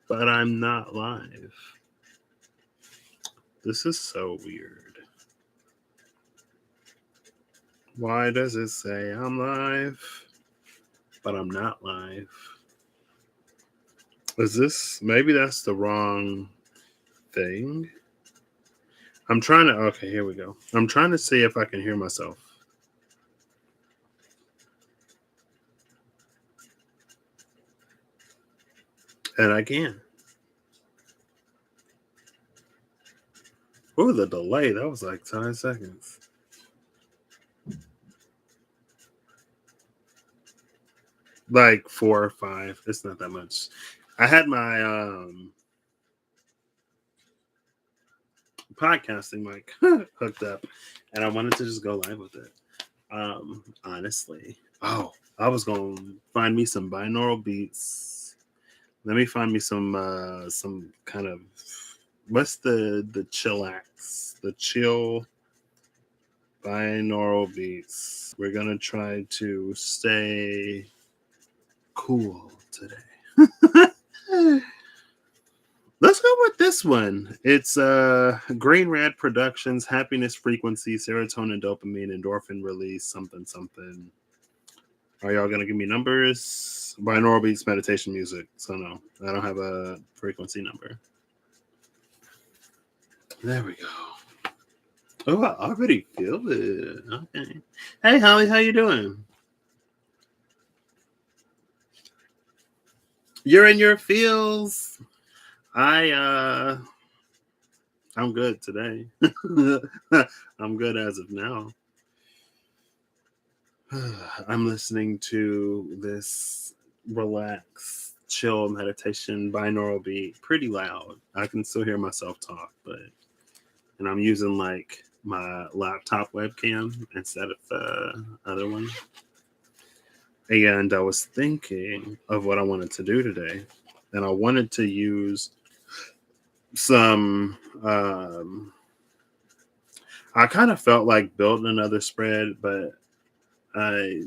but I'm not live. This is so weird. Why does it say I'm live, but I'm not live? Is this, maybe that's the wrong thing? I'm trying to, okay, here we go. I'm trying to see if I can hear myself. And I can. Oh, the delay. That was like 10 seconds. Like 4 or 5. It's not that much. I had my podcasting mic hooked up and I wanted to just go live with it. Honestly. Oh, I was gonna find me some binaural beats. Let me find me some kind of, what's the chillax? The chill binaural beats. We're gonna try to stay cool today. Let's go with this one. It's Green Red Productions, Happiness Frequency, Serotonin, Dopamine, Endorphin Release, something, something. Are y'all going to give me numbers? Binaural beats, meditation music. So no, I don't have a frequency number. There we go. Oh, I already feel it. Okay. Hey, Holly, how you doing? You're in your feels. I'm good today. I'm good as of now. I'm listening to this relax, chill meditation binaural beat pretty loud. I can still hear myself talk, and I'm using like my laptop webcam instead of the other one. And I was thinking of what I wanted to do today, and I wanted to use some. I kind of felt like building another spread, but I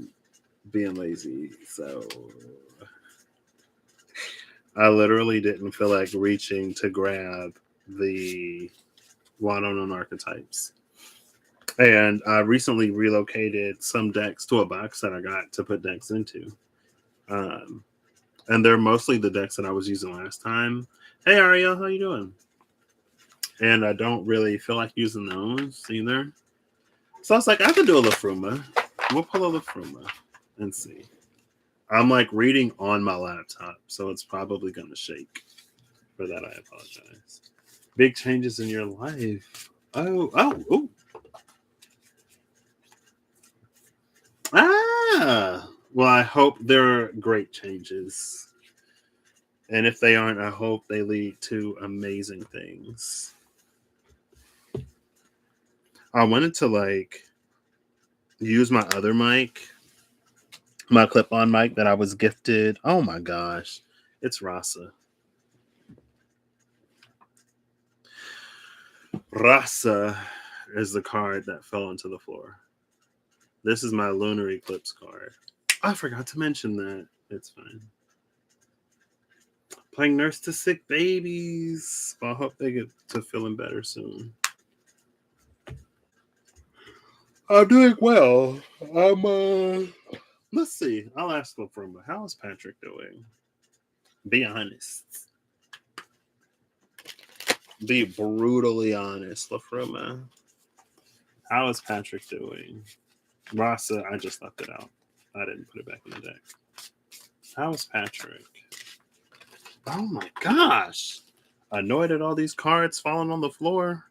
being lazy, so I literally didn't feel like reaching to grab the one-on-one archetypes. And I recently relocated some decks to a box that I got to put decks into. Um, and they're mostly the decks that I was using last time. Hey Ariel, how you doing? And I don't really feel like using those either. So I was like, I could do a Lafruma. We'll pull a Lafruma and see. I'm like reading on my laptop, so it's probably going to shake. For that, I apologize. Big changes in your life. Oh. Ah. Well, I hope they're great changes. And if they aren't, I hope they lead to amazing things. I wanted to like use my other mic, my clip-on mic that I was gifted. Oh my gosh. It's Rasa. Rasa is the card that fell onto the floor. This is my lunar eclipse card. I forgot to mention that. It's fine. Playing nurse to sick babies. Well, I hope they get to feeling better soon. I'm doing well. Let's see. I'll ask them from how is Patrick doing? Be honest. Be brutally honest, Lafruma. How is Patrick doing? Rasa, I just left it out. I didn't put it back in the deck. How is Patrick? Oh my gosh. Annoyed at all these cards falling on the floor.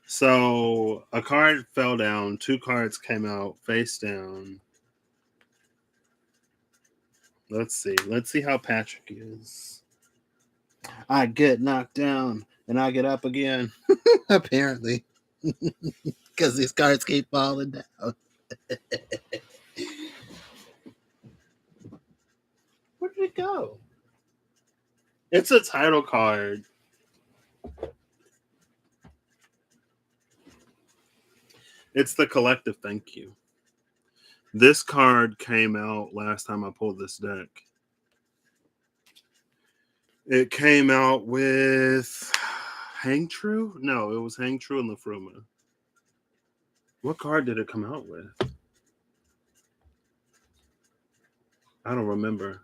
So a card fell down. 2 cards came out face down. Let's see. Let's see how Patrick is. I get knocked down and I get up again. Apparently. Because these cards keep falling down. Where did it go? It's a title card. It's the collective thank you. This card came out last time I pulled this deck. It came out with Hang True? No, it was Hang True and Lafruma. What card did it come out with? I don't remember.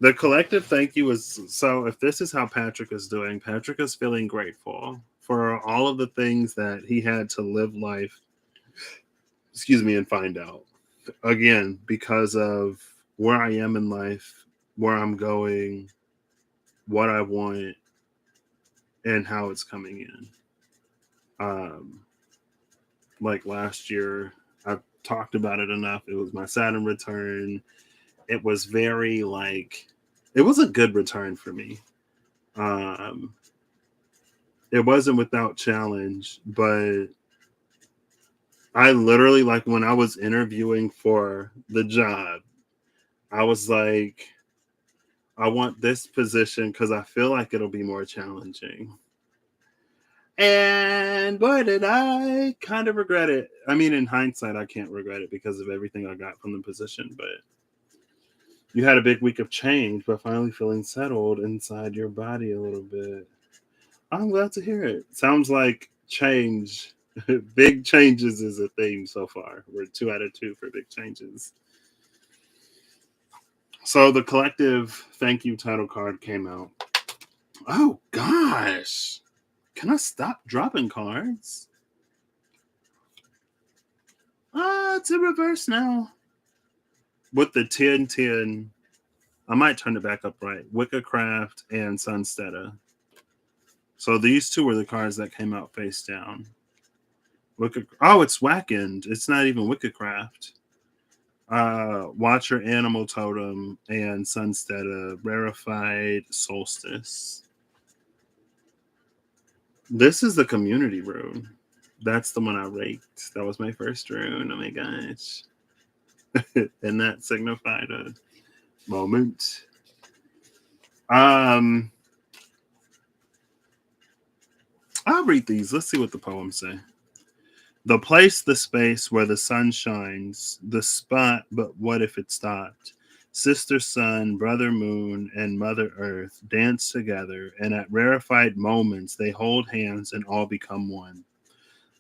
The collective thank you is so if this is how Patrick is doing, Patrick is feeling grateful for all of the things that he had to live life, and find out. Again, because of where I am in life, where I'm going, what I want, and how it's coming in. Um, like last year, I've talked about it enough. It was my Saturn return. It was very it was a good return for me. Um, it wasn't without challenge, but I literally, like, when I was interviewing for the job, I was like, I want this position because I feel like it'll be more challenging. And boy, did I kind of regret it. I mean, in hindsight, I can't regret it because of everything I got from the position. But you had a big week of change, but finally feeling settled inside your body a little bit. I'm glad to hear it. Sounds like change, big changes is a theme so far. We're 2 out of 2 for big changes. So the collective thank you title card came out. Oh gosh. Can I stop dropping cards? It's in reverse now. With the 10-10, I might turn it back up right. Wickacraft and Sunsteada. So these two were the cards that came out face down. It's Wackened. It's not even Wickacraft. Watcher Animal Totem and Sunsteada Rarefied Solstice. This is the community rune. That's the one I raked. That was my first rune. Oh my gosh. And that signified a moment. I'll read these. Let's see what the poems say. The place, the space where the sun shines, the spot, but what if it stopped? Sister sun, brother moon, and mother earth dance together, and at rarefied moments they hold hands and all become one.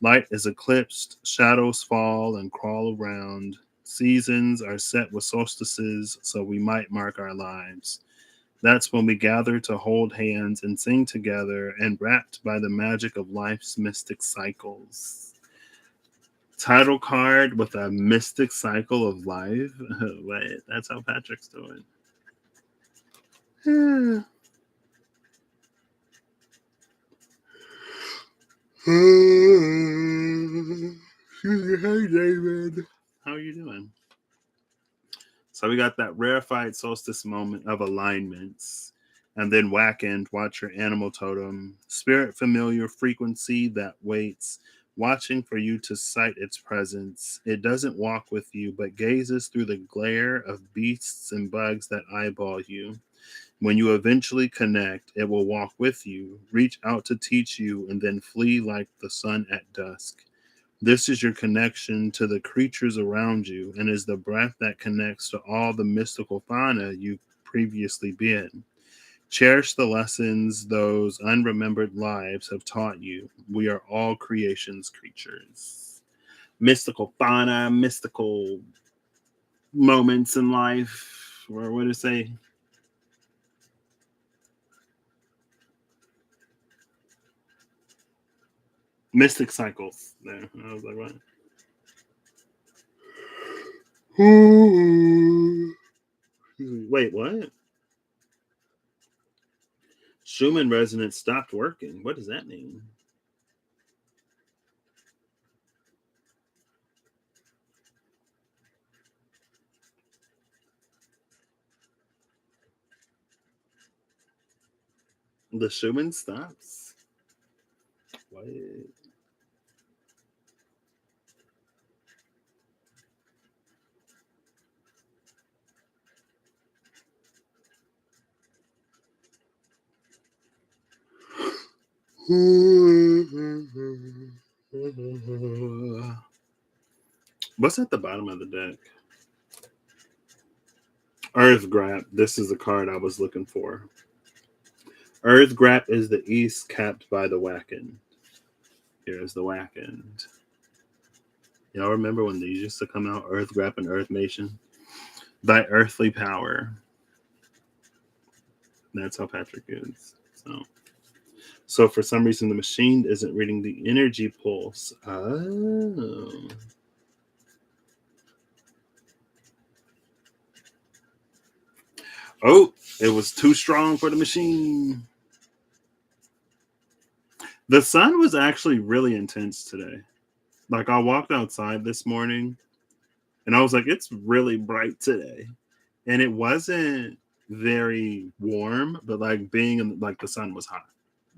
Light is eclipsed, shadows fall and crawl around. Seasons are set with solstices, so we might mark our lives. That's when we gather to hold hands and sing together, and wrapped by the magic of life's mystic cycles. Title card with a mystic cycle of life. Wait, that's how Patrick's doing. Hey, David. How are you doing? So we got that rarefied solstice moment of alignments. And then whack end, watch your animal totem. Spirit familiar frequency that waits, watching for you to sight its presence. It doesn't walk with you, but gazes through the glare of beasts and bugs that eyeball you. When you eventually connect, it will walk with you, reach out to teach you, and then flee like the sun at dusk. This is your connection to the creatures around you and is the breath that connects to all the mystical fauna you've previously been. Cherish the lessons those unremembered lives have taught you. We are all creation's creatures. Mystical fauna, mystical moments in life, or what did it say? Mystic cycles. There, I was like, what? Wait, what? Schumann resonance stopped working. What does that mean? The Schumann stops? What? What's at the bottom of the deck? Earth Grab. This is the card I was looking for. Earth Grab is the east capped by the Wacken. Here's the Wacken. Y'all remember when these used to come out? Earth Grab and Earth Nation? Thy earthly power. That's how Patrick is. So for some reason, the machine isn't reading the energy pulse. Oh, it was too strong for the machine. The sun was actually really intense today. Like, I walked outside this morning and I was like, it's really bright today. And it wasn't very warm, but like being in, like, the sun was hot.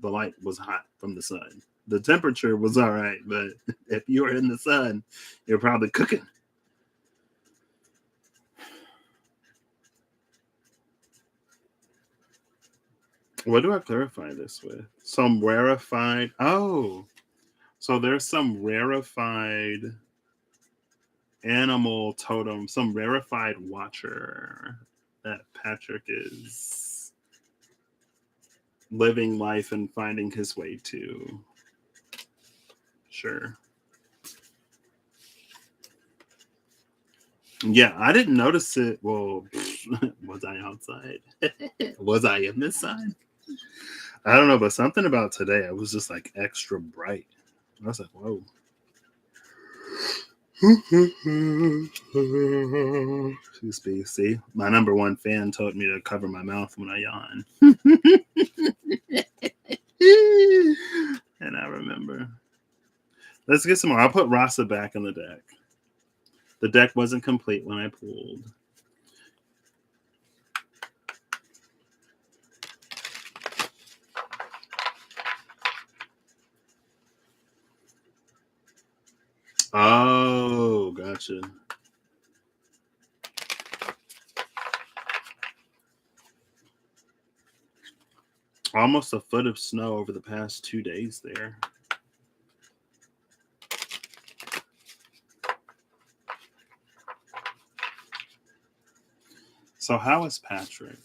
The light was hot from the sun. The temperature was all right, but if you were in the sun, you're probably cooking. What do I clarify this with? Some rarefied. Oh, so there's some rarefied animal totem, some rarefied watcher that Patrick is living life and finding his way to. Sure. Yeah, I didn't notice it. Well, was I outside? Was I in this sign? I don't know, but something about today, I was just like extra bright. I was like, whoa. Excuse me. See, my number one fan told me to cover my mouth when I yawn. And I remember. Let's get some more. I'll put Rasa back in the deck. The deck wasn't complete when I pulled. Oh, gotcha. Almost a foot of snow over the past 2 days there. So how is Patrick?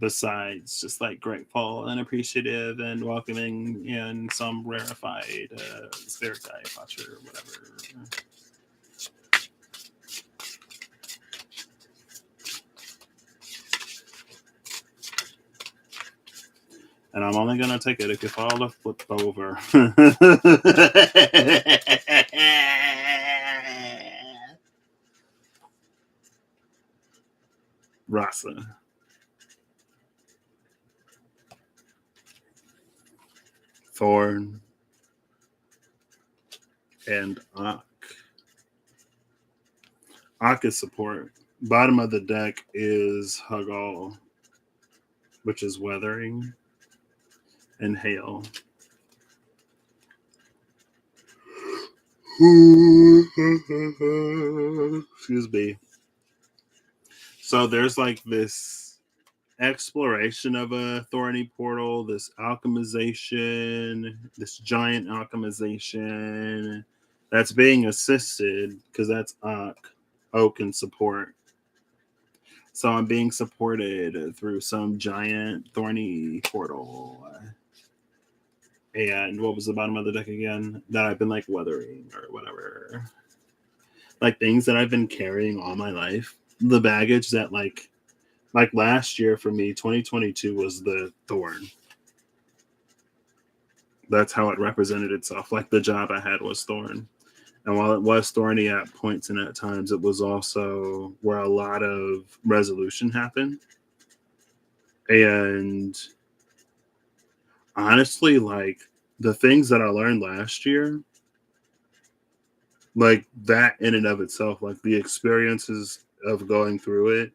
Besides just like grateful and appreciative and welcoming and some rarefied spirit guide watcher or whatever. And I'm only going to take it if you fall or flip over. Rasa. Thorn. And Ak. Ak is support. Bottom of the deck is Hagal, which is weathering. And hail. Excuse me. So there's like this exploration of a thorny portal, this alchemization, this giant alchemization that's being assisted because that's oak and support. So I'm being supported through some giant thorny portal. And what was the bottom of the deck again? That I've been like weathering or whatever. Like things that I've been carrying all my life. The baggage that like last year for me, 2022 was the thorn. That's how it represented itself. Like the job I had was thorn. And while it was thorny at points and at times, it was also where a lot of resolution happened. And honestly, like the things that I learned last year, like that in and of itself, like the experiences of going through it,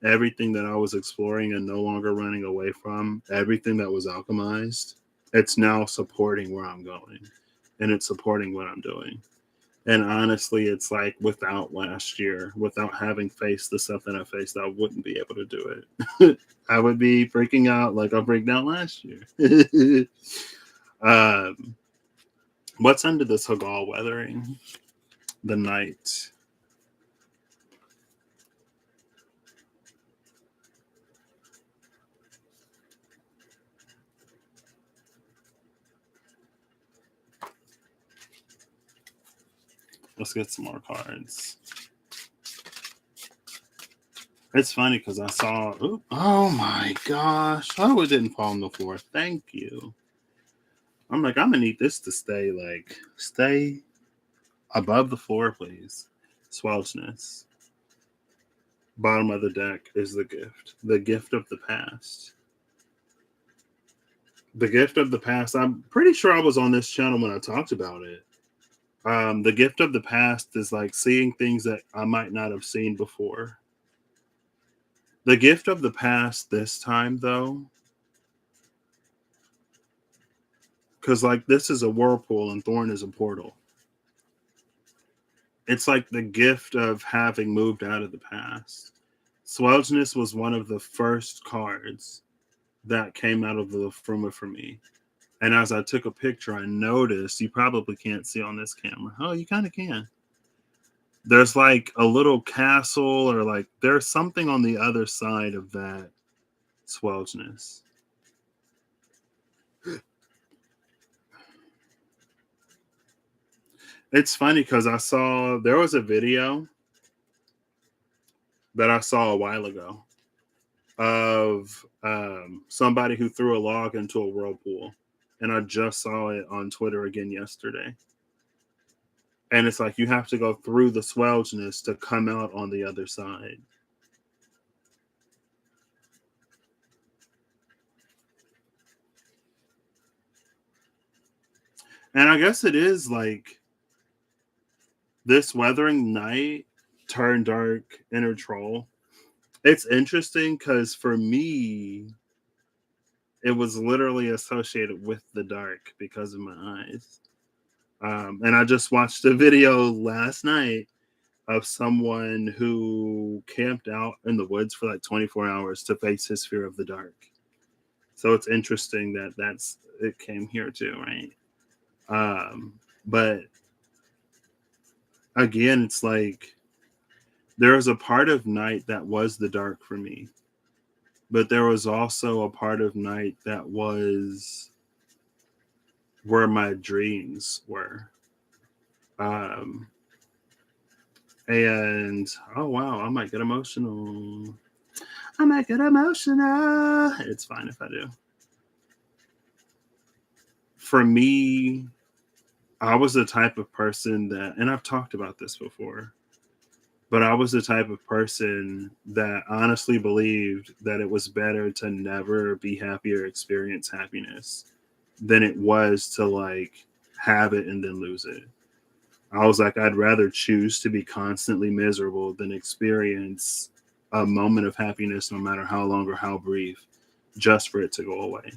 everything that I was exploring and no longer running away from, everything that was alchemized, it's now supporting where I'm going and it's supporting what I'm doing. And honestly, it's like without last year, without having faced the stuff that I faced, I wouldn't be able to do it. I would be freaking out like I freaked out last year. What's under this Hagal weathering? the night. Let's get some more cards. It's funny because I saw, oh my gosh. Oh, it didn't fall on the floor. Thank you. I'm like, I'm going to need this to stay above the floor, please. Swelchness. Bottom of the deck is the gift of the past. The gift of the past. I'm pretty sure I was on this channel when I talked about it. The gift of the past is like seeing things that I might not have seen before. The gift of the past this time, though, because like this is a whirlpool and Thorn is a portal. It's like the gift of having moved out of the past. Swelchness was one of the first cards that came out of the Fruma for me. And as I took a picture, I noticed, you probably can't see on this camera. Oh, you kind of can. There's like a little castle, or like there's something on the other side of that Swelchness. It's funny because there was a video that I saw a while ago of somebody who threw a log into a whirlpool. And I just saw it on Twitter again yesterday. And it's like you have to go through the Swelchness to come out on the other side. And I guess it is like this Weathering Night turned dark inner troll. It's interesting because for me, it was literally associated with the dark because of my eyes. And I just watched a video last night of someone who camped out in the woods for like 24 hours to face his fear of the dark. So it's interesting that it came here too, right? But again, it's like there was a part of night that was the dark for me, but there was also a part of night that was where my dreams were. And oh wow, I might get emotional. It's fine if I do. For me, I was the type of person that, and I've talked about this before, but I was the type of person that honestly believed that it was better to never be happy or experience happiness than it was to like have it and then lose it. I was like, I'd rather choose to be constantly miserable than experience a moment of happiness, no matter how long or how brief, just for it to go away.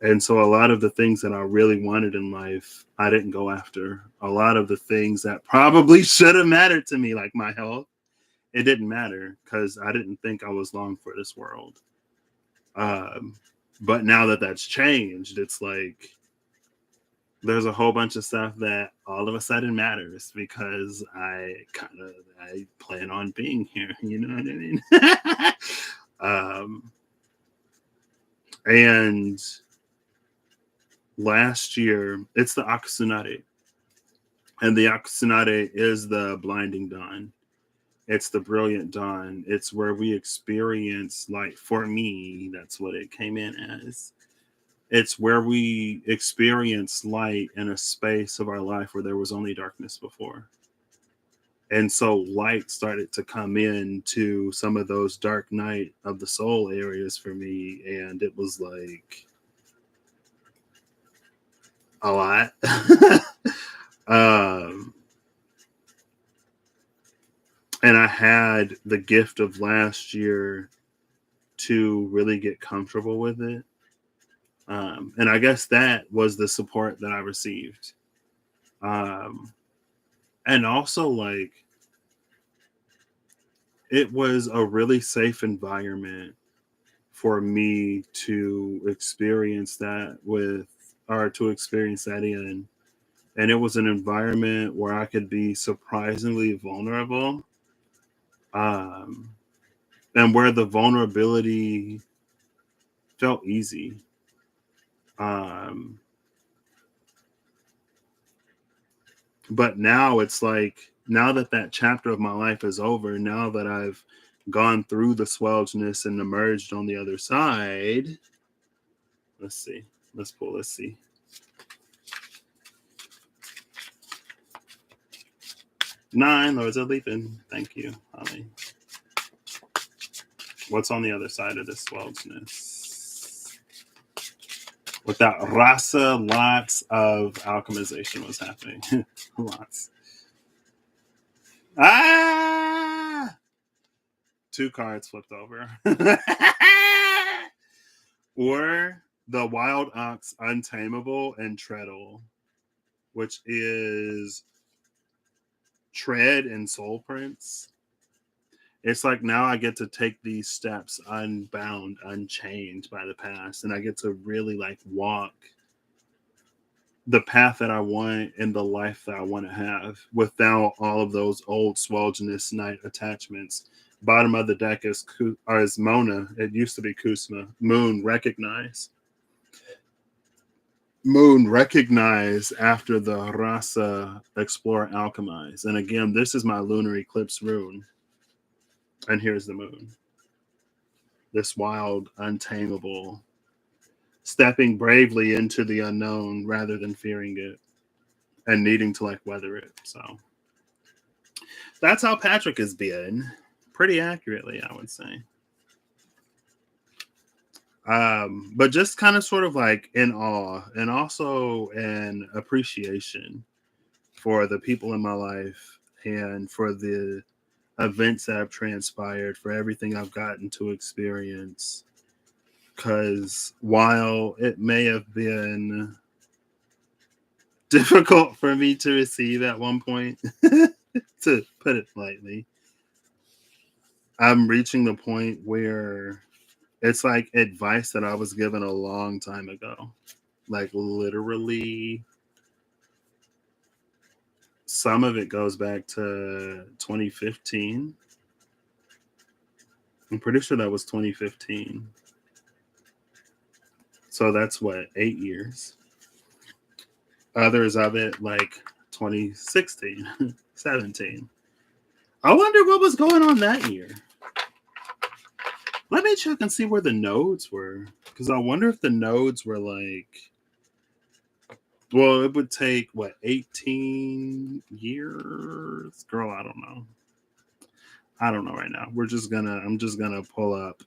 And so a lot of the things that I really wanted in life, I didn't go after. A lot of the things that probably should have mattered to me, like my health, it didn't matter because I didn't think I was long for this world. But now that that's changed, it's like there's a whole bunch of stuff that all of a sudden matters because I plan on being here. You know what I mean? And last year, it's the Aksunare. And the Aksunare is the blinding dawn. It's the brilliant dawn. It's where we experience, like, for me, that's what it came in as. It's where we experience light in a space of our life where there was only darkness before. And so light started to come in to some of those dark night of the soul areas for me. And it was like a lot. And I had the gift of last year to really get comfortable with it. And I guess that was the support that I received. And also, like, it was a really safe environment for me to experience that in. And it was an environment where I could be surprisingly vulnerable, um, and where the vulnerability felt easy. Um, but now it's like, now that that chapter of my life is over, now that I've gone through the swelledness and emerged on the other side, let's see, let's see. Nine Lords of Leaping. Thank you, Holly. What's on the other side of this swelledness? Without rasa, lots of alchemization was happening. Lots. Ah! 2 cards flipped over. Or the Wild Ox Untamable and Treadle, which is Tread and Soul Prince. It's like now I get to take these steps unbound, unchained by the past, and I get to really like walk the path that I want in the life that I want to have without all of those old swelledness night attachments. Bottom of the deck is Mona. It used to be Kusma. Moon, recognize. Moon, recognize after the Rasa, explore, alchemize. And again, this is my lunar eclipse rune. And here's the moon. This wild, untamable, stepping bravely into the unknown rather than fearing it and needing to like weather it. So that's how Patrick has been, pretty accurately, I would say. But just kind of sort of like in awe and also an appreciation for the people in my life and for the events that have transpired, for everything I've gotten to experience. Because while it may have been difficult for me to receive at one point, to put it lightly, I'm reaching the point where it's like advice that I was given a long time ago. Like literally, some of it goes back to 2015. I'm pretty sure that was 2015. So that's what, 8 years. Others of it like 2016, 17. I wonder what was going on that year. Let me check and see where the nodes were. Because I wonder if the nodes were like, well, it would take, what, 18 years? Girl, I don't know. I don't know right now. I'm just gonna pull up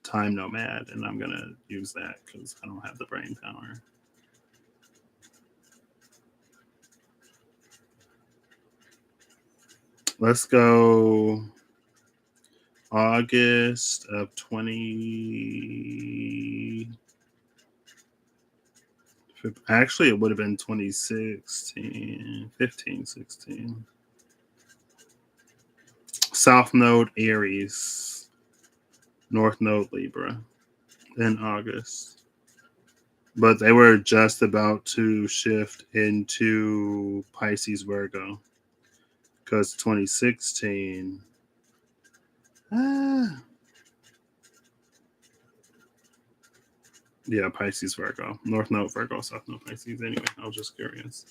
Time Nomad, and I'm gonna use that because I don't have the brain power. Let's go August of 20. Actually, it would have been 2016, 15, 16. South Node Aries, North Node Libra in August. But they were just about to shift into Pisces Virgo. Because 2016. Yeah, Pisces Virgo. North Node Virgo, South Node Pisces. Anyway, I was just curious.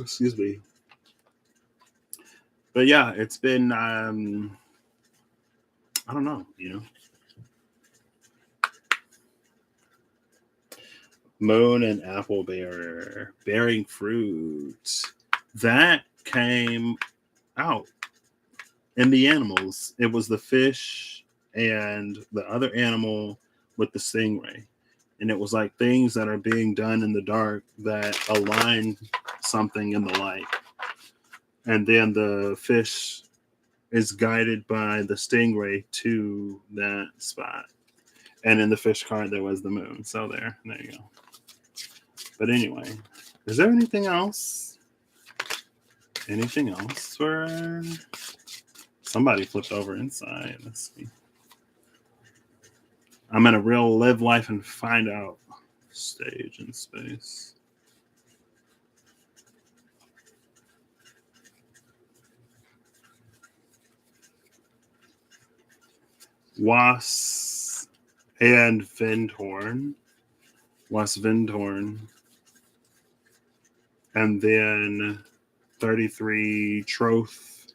Excuse me. But yeah, it's been, I don't know, Moon and Apple Bearer bearing fruit. That came out in the animals. It was the fish and the other animal with the stingray. And it was like things that are being done in the dark that align something in the light. And then the fish is guided by the stingray to that spot. And in the fish card, there was the moon. So there you go. But anyway, is there anything else? Anything else for somebody flipped over inside? Let's see. I'm in a real live life and find out stage in space. Was and Vindhorn. Was Vindhorn. And then 33 Troth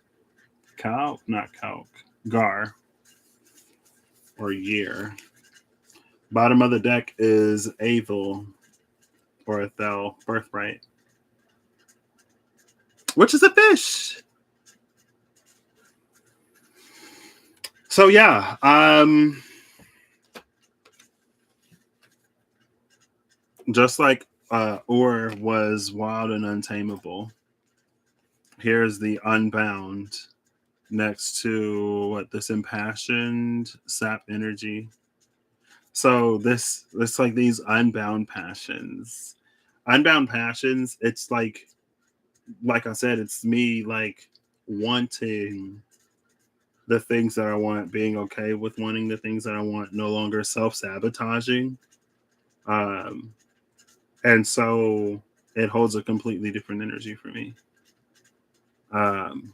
Kalk, not Kalk, Gar, or Year. Bottom of the deck is Avel, or Ethel, Birthright, which is a fish. So yeah, just like Ur was wild and untamable, here's the Unbound next to what this impassioned sap energy. So this it's like these unbound passions. Unbound passions, it's like I said, it's me like wanting the things that I want, being okay with wanting the things that I want, no longer self-sabotaging. Um and so it holds a completely different energy for me. Um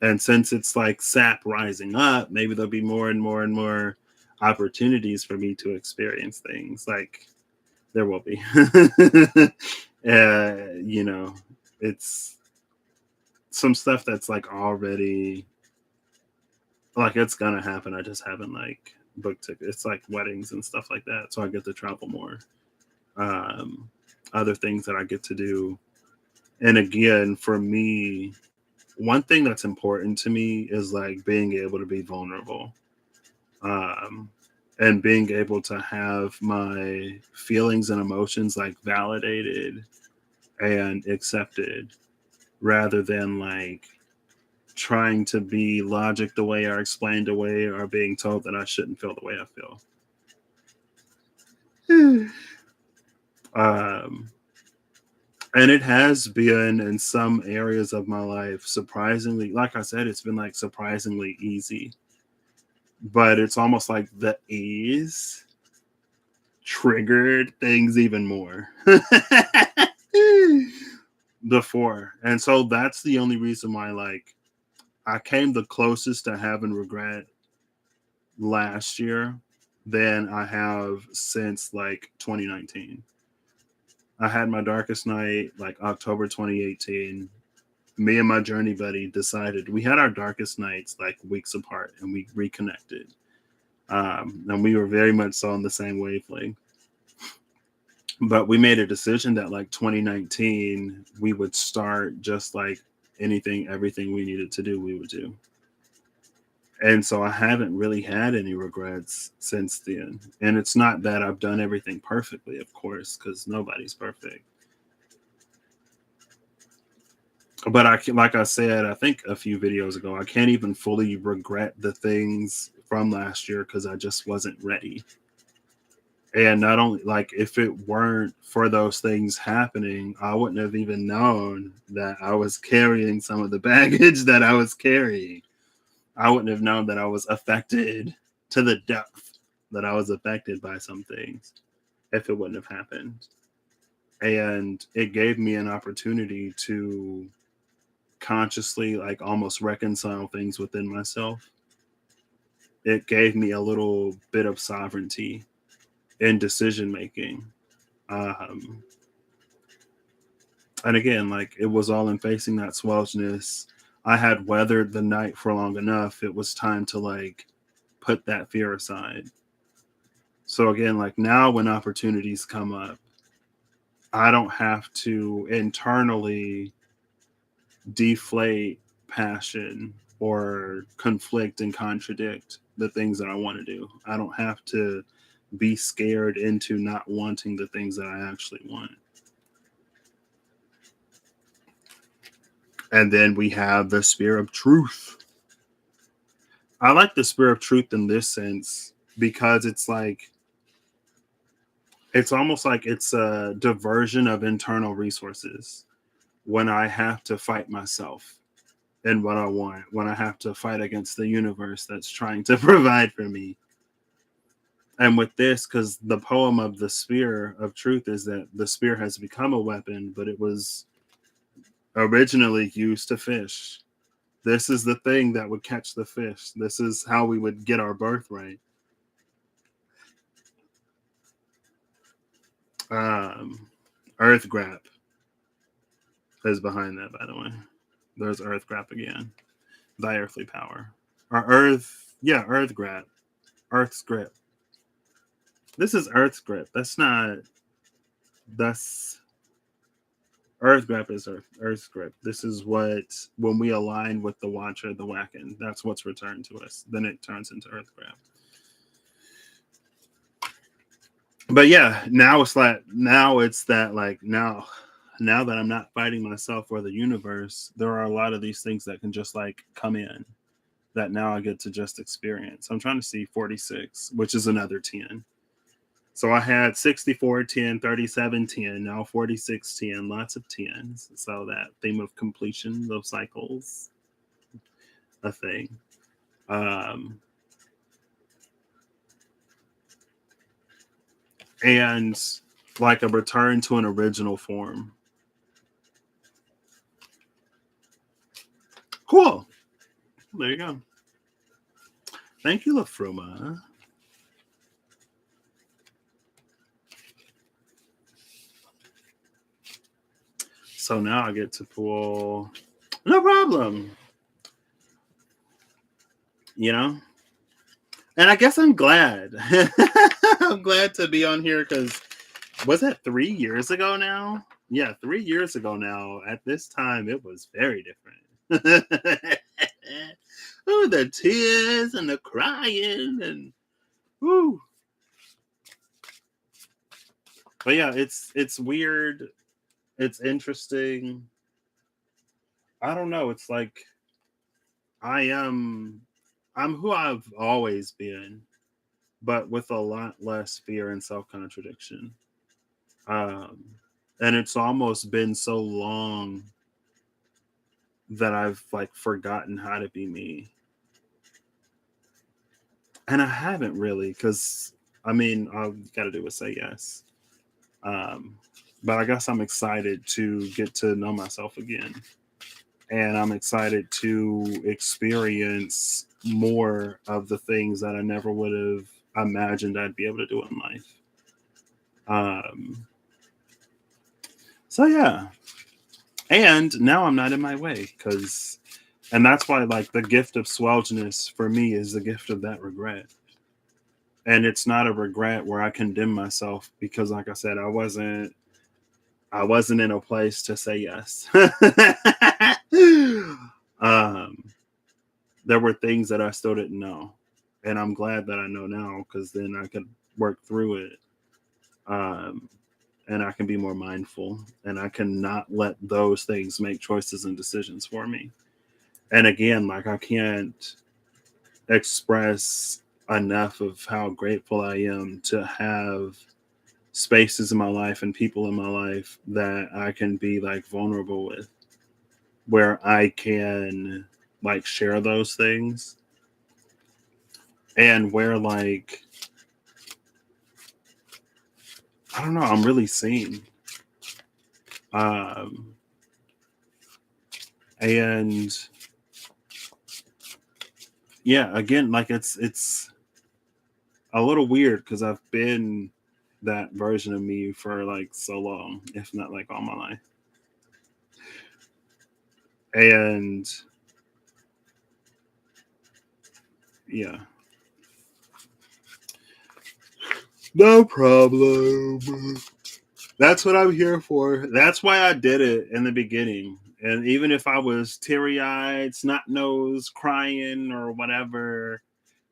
and since it's like sap rising up, maybe there'll be more and more and more opportunities for me to experience things. Like there will be. You know, it's some stuff that's like already like it's gonna happen. I just haven't like booked tickets. It's like weddings and stuff like that, so I get to travel more. Um, Other things that I get to do, and again, for me, one thing that's important to me is like being able to be vulnerable. Um, and being able to have my feelings and emotions like validated and accepted rather than like trying to be logic the way or explained away or being told that I shouldn't feel the way I feel. um, and it has been in some areas of my life surprisingly, like I said, it's been like surprisingly easy, but it's almost like the ease triggered things even more before. And so that's the only reason why like I came the closest to having regret last year than I have since like 2019. I had my darkest night like October 2018. Me and my journey buddy decided we had our darkest nights like weeks apart and we reconnected. And we were very much so on the same wavelength. But we made a decision that like 2019, we would start just like anything, everything we needed to do, we would do. And so I haven't really had any regrets since then. And it's not that I've done everything perfectly, of course, because nobody's perfect. But like I said, I think a few videos ago, I can't even fully regret the things from last year because I just wasn't ready. And not only like if it weren't for those things happening, I wouldn't have even known that I was carrying some of the baggage that I was carrying. I wouldn't have known that I was affected to the depth that I was affected by some things if it wouldn't have happened. And it gave me an opportunity to consciously, like, almost reconcile things within myself. It gave me a little bit of sovereignty in decision making. Um, and again, like, it was all in facing that swelchness. I had weathered the night for long enough. It was time to, like, put that fear aside. So again, like now when opportunities come up, I don't have to internally deflate passion or conflict and contradict the things that I want to do. I don't have to be scared into not wanting the things that I actually want. And then we have the Spear of Truth. I like the Spear of Truth in this sense because it's like it's almost like it's a diversion of internal resources when I have to fight myself and what I want, when I have to fight against the universe that's trying to provide for me. And with this, because the poem of the spear of truth is that the spear has become a weapon, but it was originally used to fish. This is the thing that would catch the fish. This is how we would get our birthright. Earth Grap is behind that, by the way. There's Earth Grap again. Thy earthly power. Or Earth, yeah, Earth Grap. Earth's grip. This is Earth's grip. That's not, that's, Earth Grap is Earth's grip. This is what, when we align with the Watcher, the Wacken, that's what's returned to us. Then it turns into Earth Grap. But yeah, now it's that like now that I'm not fighting myself or the universe, there are a lot of these things that can just like come in that now I get to just experience. I'm trying to see 46, which is another 10. So I had 64, 10, 37, 10, now 46, 10, lots of 10s. So that theme of completion of cycles, a thing. And like a return to an original form. Cool. There you go. Thank you, LaFruma. So now I get to pull. No problem. You know? And I guess I'm glad. I'm glad to be on here because was that 3 years ago now? Yeah, 3 years ago now. At this time, it was very different. Oh, the tears and the crying and woo. But yeah, it's weird. It's interesting. I don't know. It's like I'm who I've always been, but with a lot less fear and self-contradiction. And it's almost been so long that I've like forgotten how to be me. And I haven't really, because I mean, all you got to do is say yes. But I guess I'm excited to get to know myself again. And I'm excited to experience more of the things that I never would have imagined I'd be able to do in life. So yeah. And now I'm not in my way and that's why like the gift of swelginess for me is the gift of that regret. And it's not a regret where I condemn myself because like I said, I wasn't in a place to say yes. There were things that I still didn't know. And I'm glad that I know now because then I could work through it. And I can be more mindful and I can not let those things make choices and decisions for me. And again, like I can't express enough of how grateful I am to have spaces in my life and people in my life that I can be like vulnerable with, where I can like share those things and where like I don't know, I'm really seen. And yeah, again, like it's a little weird because I've been that version of me for like so long, if not like all my life. And yeah. No problem. That's what I'm here for. That's why I did it in the beginning. And even if I was teary-eyed, snot-nosed, crying or whatever,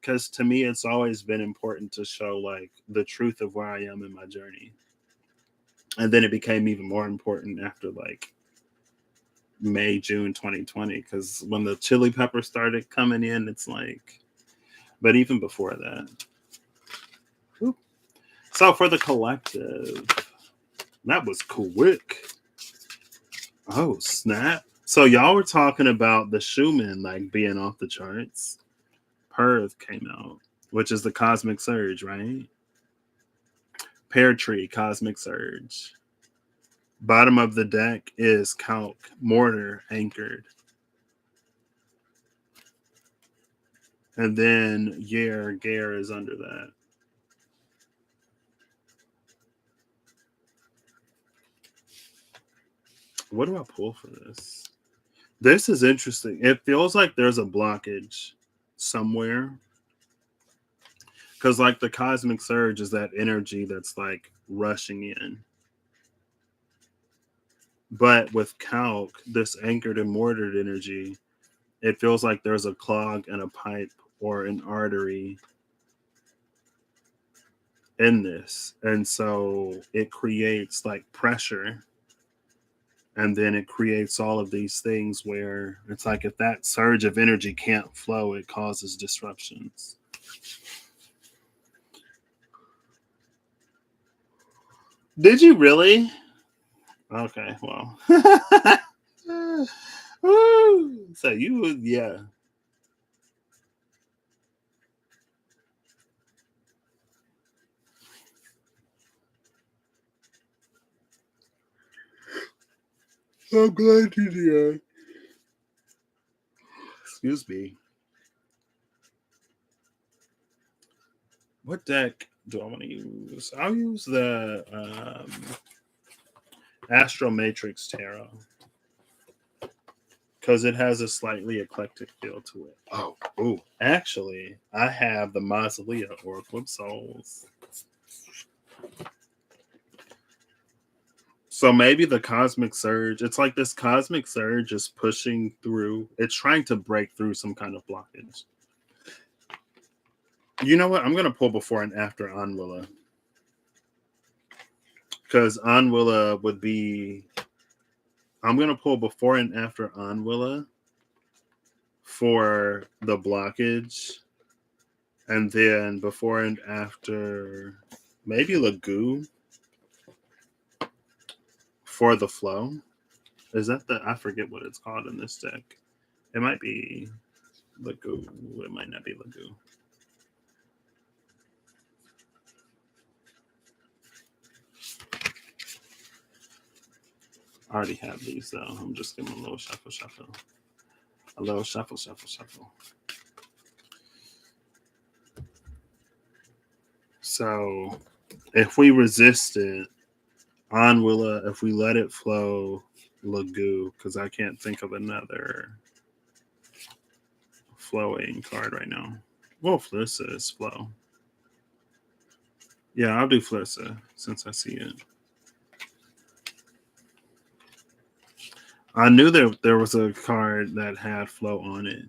because to me it's always been important to show like the truth of where I am in my journey. And then it became even more important after like May, June 2020, because when the chili pepper started coming in, it's like, but even before that. Whoop. So for the collective, that was quick. Oh, snap. So y'all were talking about the Schumann like being off the charts. Perth came out, which is the cosmic surge, right? Pear Tree, Cosmic Surge. Bottom of the deck is Calc, Mortar, Anchored. And then Gare is under that. What do I pull for this? This is interesting. It feels like there's a blockage somewhere. Because like the Cosmic Surge is that energy that's like rushing in. But with Calc, this anchored and mortared energy, it feels like there's a clog in a pipe or an artery in this. And so it creates like pressure. And then it creates all of these things where it's like if that surge of energy can't flow, it causes disruptions. Did you really? Okay, well. So you would, yeah. I'm glad you did. Excuse me. What deck do I want to use? I'll use the Astro Matrix Tarot because it has a slightly eclectic feel to it. Oh, actually, I have the Mausolea Oracle of Souls. So maybe the Cosmic Surge, it's like this Cosmic Surge is pushing through. It's trying to break through some kind of blockage. You know what? I'm going to pull before and after Anwilla. Because Anwilla would be... I'm going to pull before and after Anwilla for the blockage. And then before and after maybe Lagoo for the flow. Is that the... I forget what it's called in this deck. It might be Lagoo. It might not be Lagoo. I already have these, though. I'm just giving a little shuffle. A little shuffle. So, if we resist it, Anwilla, if we let it flow, Lagoo, because I can't think of another flowing card right now. Well, Flissa is flow. Yeah, I'll do Flissa since I see it. I knew there was a card that had flow on it.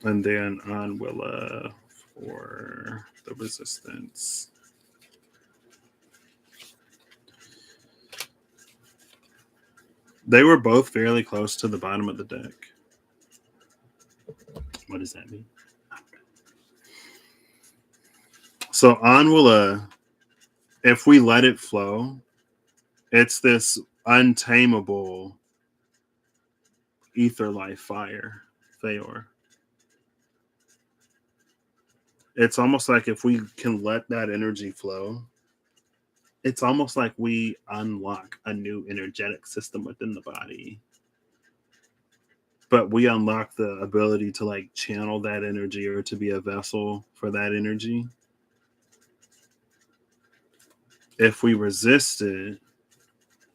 And then Anwilla for the resistance. They were both fairly close to the bottom of the deck. What does that mean? So Anwilla, if we let it flow, it's this untamable ether life fire, Theor. It's almost like if we can let that energy flow, it's almost like we unlock a new energetic system within the body. But we unlock the ability to like channel that energy or to be a vessel for that energy. If we resist it,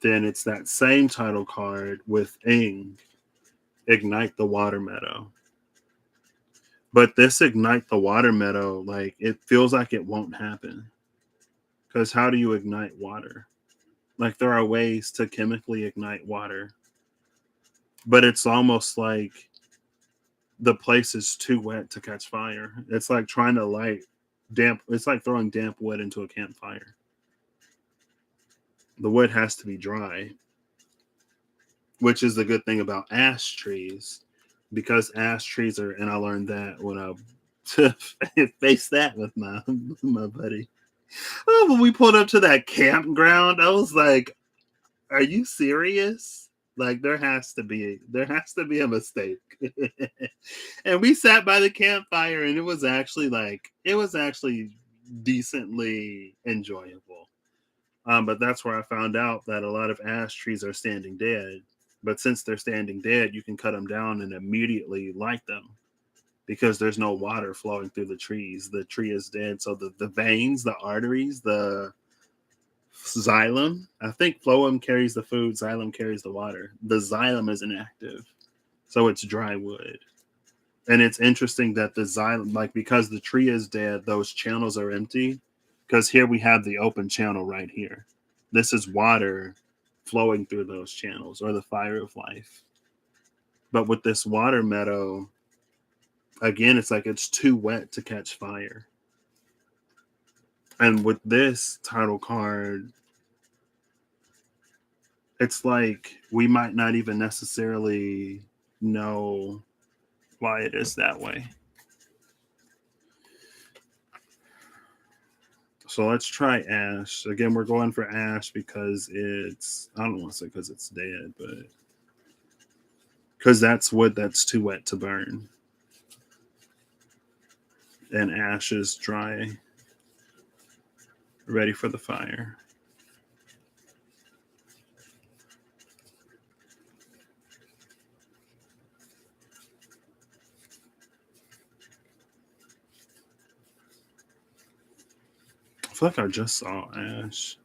then it's that same title card with Ing, Ignite the Water Meadow. But this Ignite the Water Meadow, like it feels like it won't happen. Because how do you ignite water? Like there are ways to chemically ignite water. But it's almost like the place is too wet to catch fire. It's like trying to light damp. It's like throwing damp wood into a campfire. The wood has to be dry, which is the good thing about ash trees, because ash trees are, and I learned that when I faced that with my buddy. Oh, when we pulled up to that campground, I was like, "Are you serious?" Like there has to be a mistake. And we sat by the campfire, and it was actually decently enjoyable. But that's where I found out that a lot of ash trees are standing dead. But since they're standing dead, you can cut them down and immediately light them because there's no water flowing through the trees. The tree is dead. So the veins, the arteries, the xylem, I think phloem carries the food, xylem carries the water. The xylem is inactive. So it's dry wood. And it's interesting that the xylem, like because the tree is dead, those channels are empty. Because here we have the open channel right here. This is water flowing through those channels, or the fire of life. But with this water meadow, again, it's like it's too wet to catch fire. And with this title card, it's like we might not even necessarily know why it is that way. So let's try ash. Again, we're going for ash because I don't want to say because it's dead, but because that's wood that's too wet to burn. And ash is dry, ready for the fire. I feel like I just saw ash.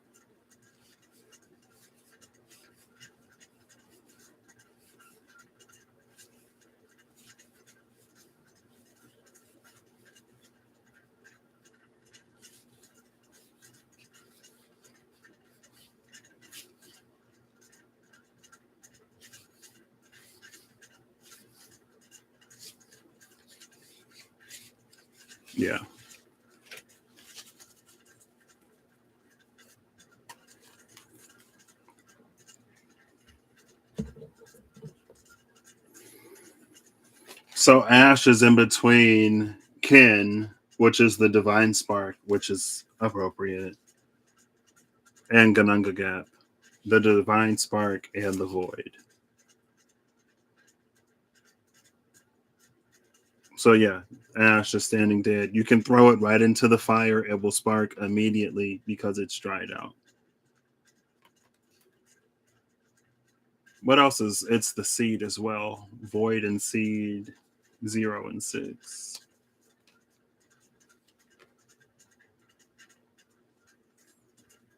Yeah. So ash is in between kin, which is the divine spark, which is appropriate, and Ganunga Gap, the divine spark and the void. So yeah, ash is standing dead. You can throw it right into the fire; it will spark immediately because it's dried out. What else is? It's the seed as well. Void and seed, 0 and 6.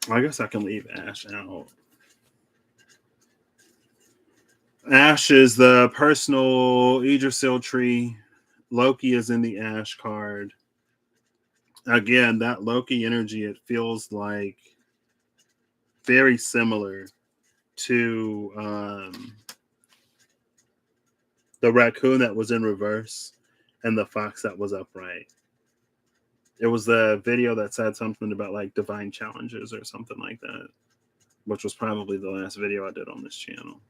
I guess I can leave ash out. Ash is the personal Yggdrasil tree. Loki is in the ash card. Again, that Loki energy, it feels like very similar to the raccoon that was in reverse and the fox that was upright. It was the video that said something about like divine challenges or something like that, which was probably the last video I did on this channel.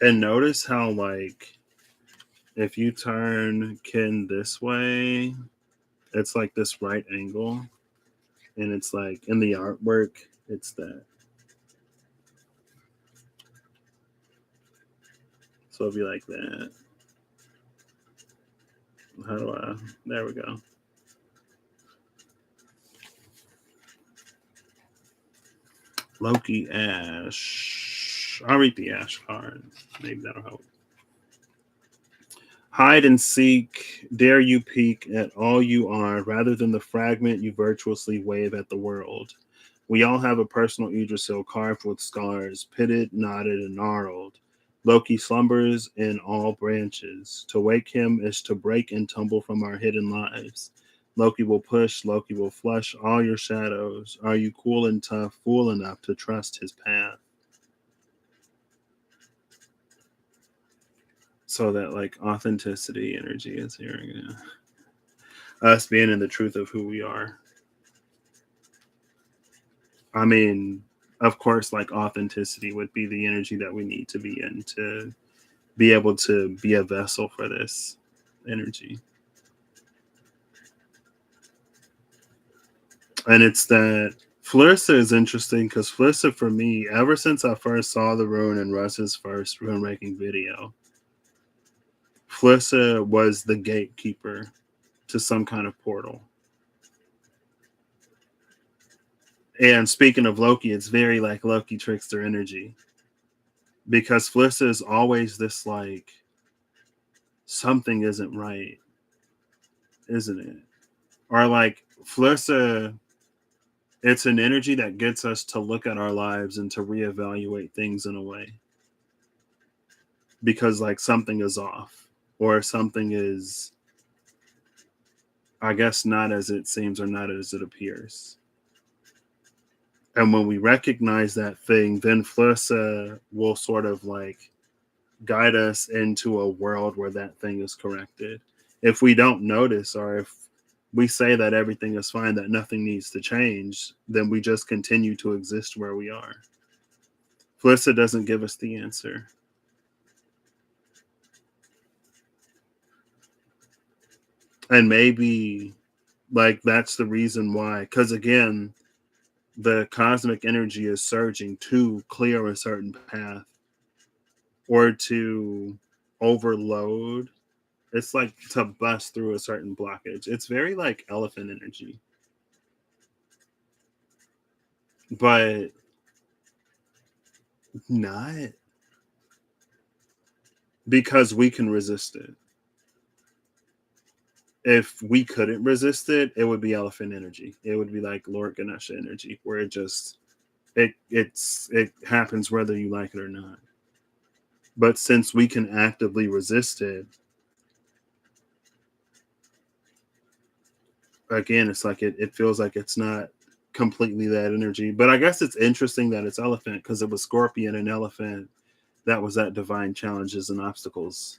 And notice how, like, if you turn kin this way, it's like this right angle. And it's like in the artwork, it's that. So it'll be like that. How do I? There we go. Loki Ash. I'll read the Ash card. Maybe that'll help. Hide and seek, dare you peek at all you are, rather than the fragment you virtuously wave at the world. We all have a personal Yggdrasil carved with scars, pitted, knotted, and gnarled. Loki slumbers in all branches. To wake him is to break and tumble from our hidden lives. Loki will push, Loki will flush all your shadows. Are you cool and tough, fool enough to trust his path? So that like authenticity energy is here. Yeah. Us being in the truth of who we are. I mean, of course, like authenticity would be the energy that we need to be in to be able to be a vessel for this energy. And it's that Flursa is interesting because Flursa, for me, ever since I first saw the rune in Russ's first rune making video, Flursa was the gatekeeper to some kind of portal. And speaking of Loki, it's very like Loki trickster energy. Because Flursa is always this like, something isn't right, isn't it? Or like Flursa, it's an energy that gets us to look at our lives and to reevaluate things in a way. Because like something is off, or something is, I guess, not as it seems or not as it appears. And when we recognize that thing, then Flursa will sort of like guide us into a world where that thing is corrected. If we don't notice, or if we say that everything is fine, that nothing needs to change, then we just continue to exist where we are. Flursa doesn't give us the answer. And maybe like that's the reason why, because again, the cosmic energy is surging to clear a certain path or to overload. It's like to bust through a certain blockage. It's very like elephant energy, but not because we can resist it. If we couldn't resist it, it would be elephant energy. It would be like Lord Ganesha energy, where it just it happens whether you like it or not. But since we can actively resist it, again, it's like it feels like it's not completely that energy. But I guess it's interesting that it's elephant because it was Scorpion and elephant. That was that divine challenges and obstacles.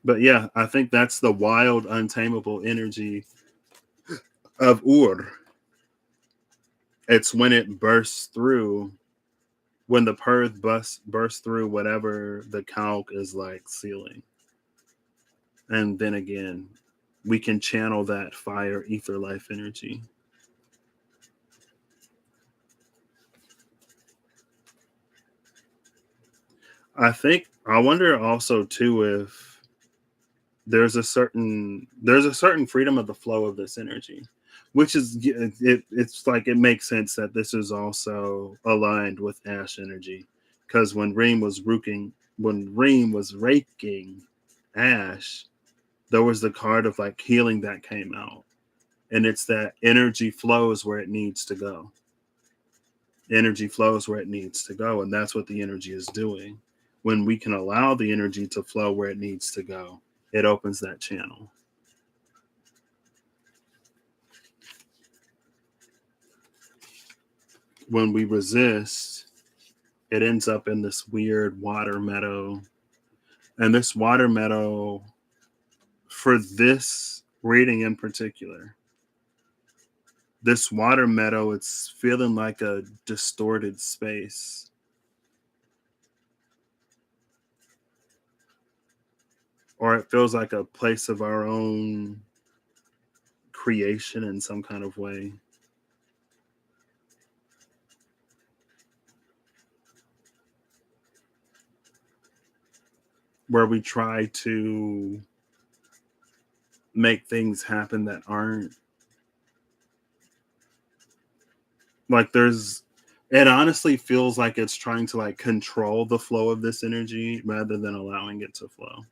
But yeah, I think that's the wild, untamable energy of Ur. It's when it bursts through, when the Perth bursts through whatever the calc is like sealing. And then again, we can channel that fire, ether, life energy. I wonder also too if there's a certain freedom of the flow of this energy, which is it's like it makes sense that this is also aligned with ash energy, because when Reem was raking ash, there was the card of like healing that came out, and it's that energy flows where it needs to go. Energy flows where it needs to go, and that's what the energy is doing. When we can allow the energy to flow where it needs to go, it opens that channel. When we resist, it ends up in this weird water meadow. And this water meadow, for this reading in particular, this water meadow, it's feeling like a distorted space. Or it feels like a place of our own creation in some kind of way. Where we try to make things happen that aren't. Like it honestly feels like it's trying to like control the flow of this energy rather than allowing it to flow.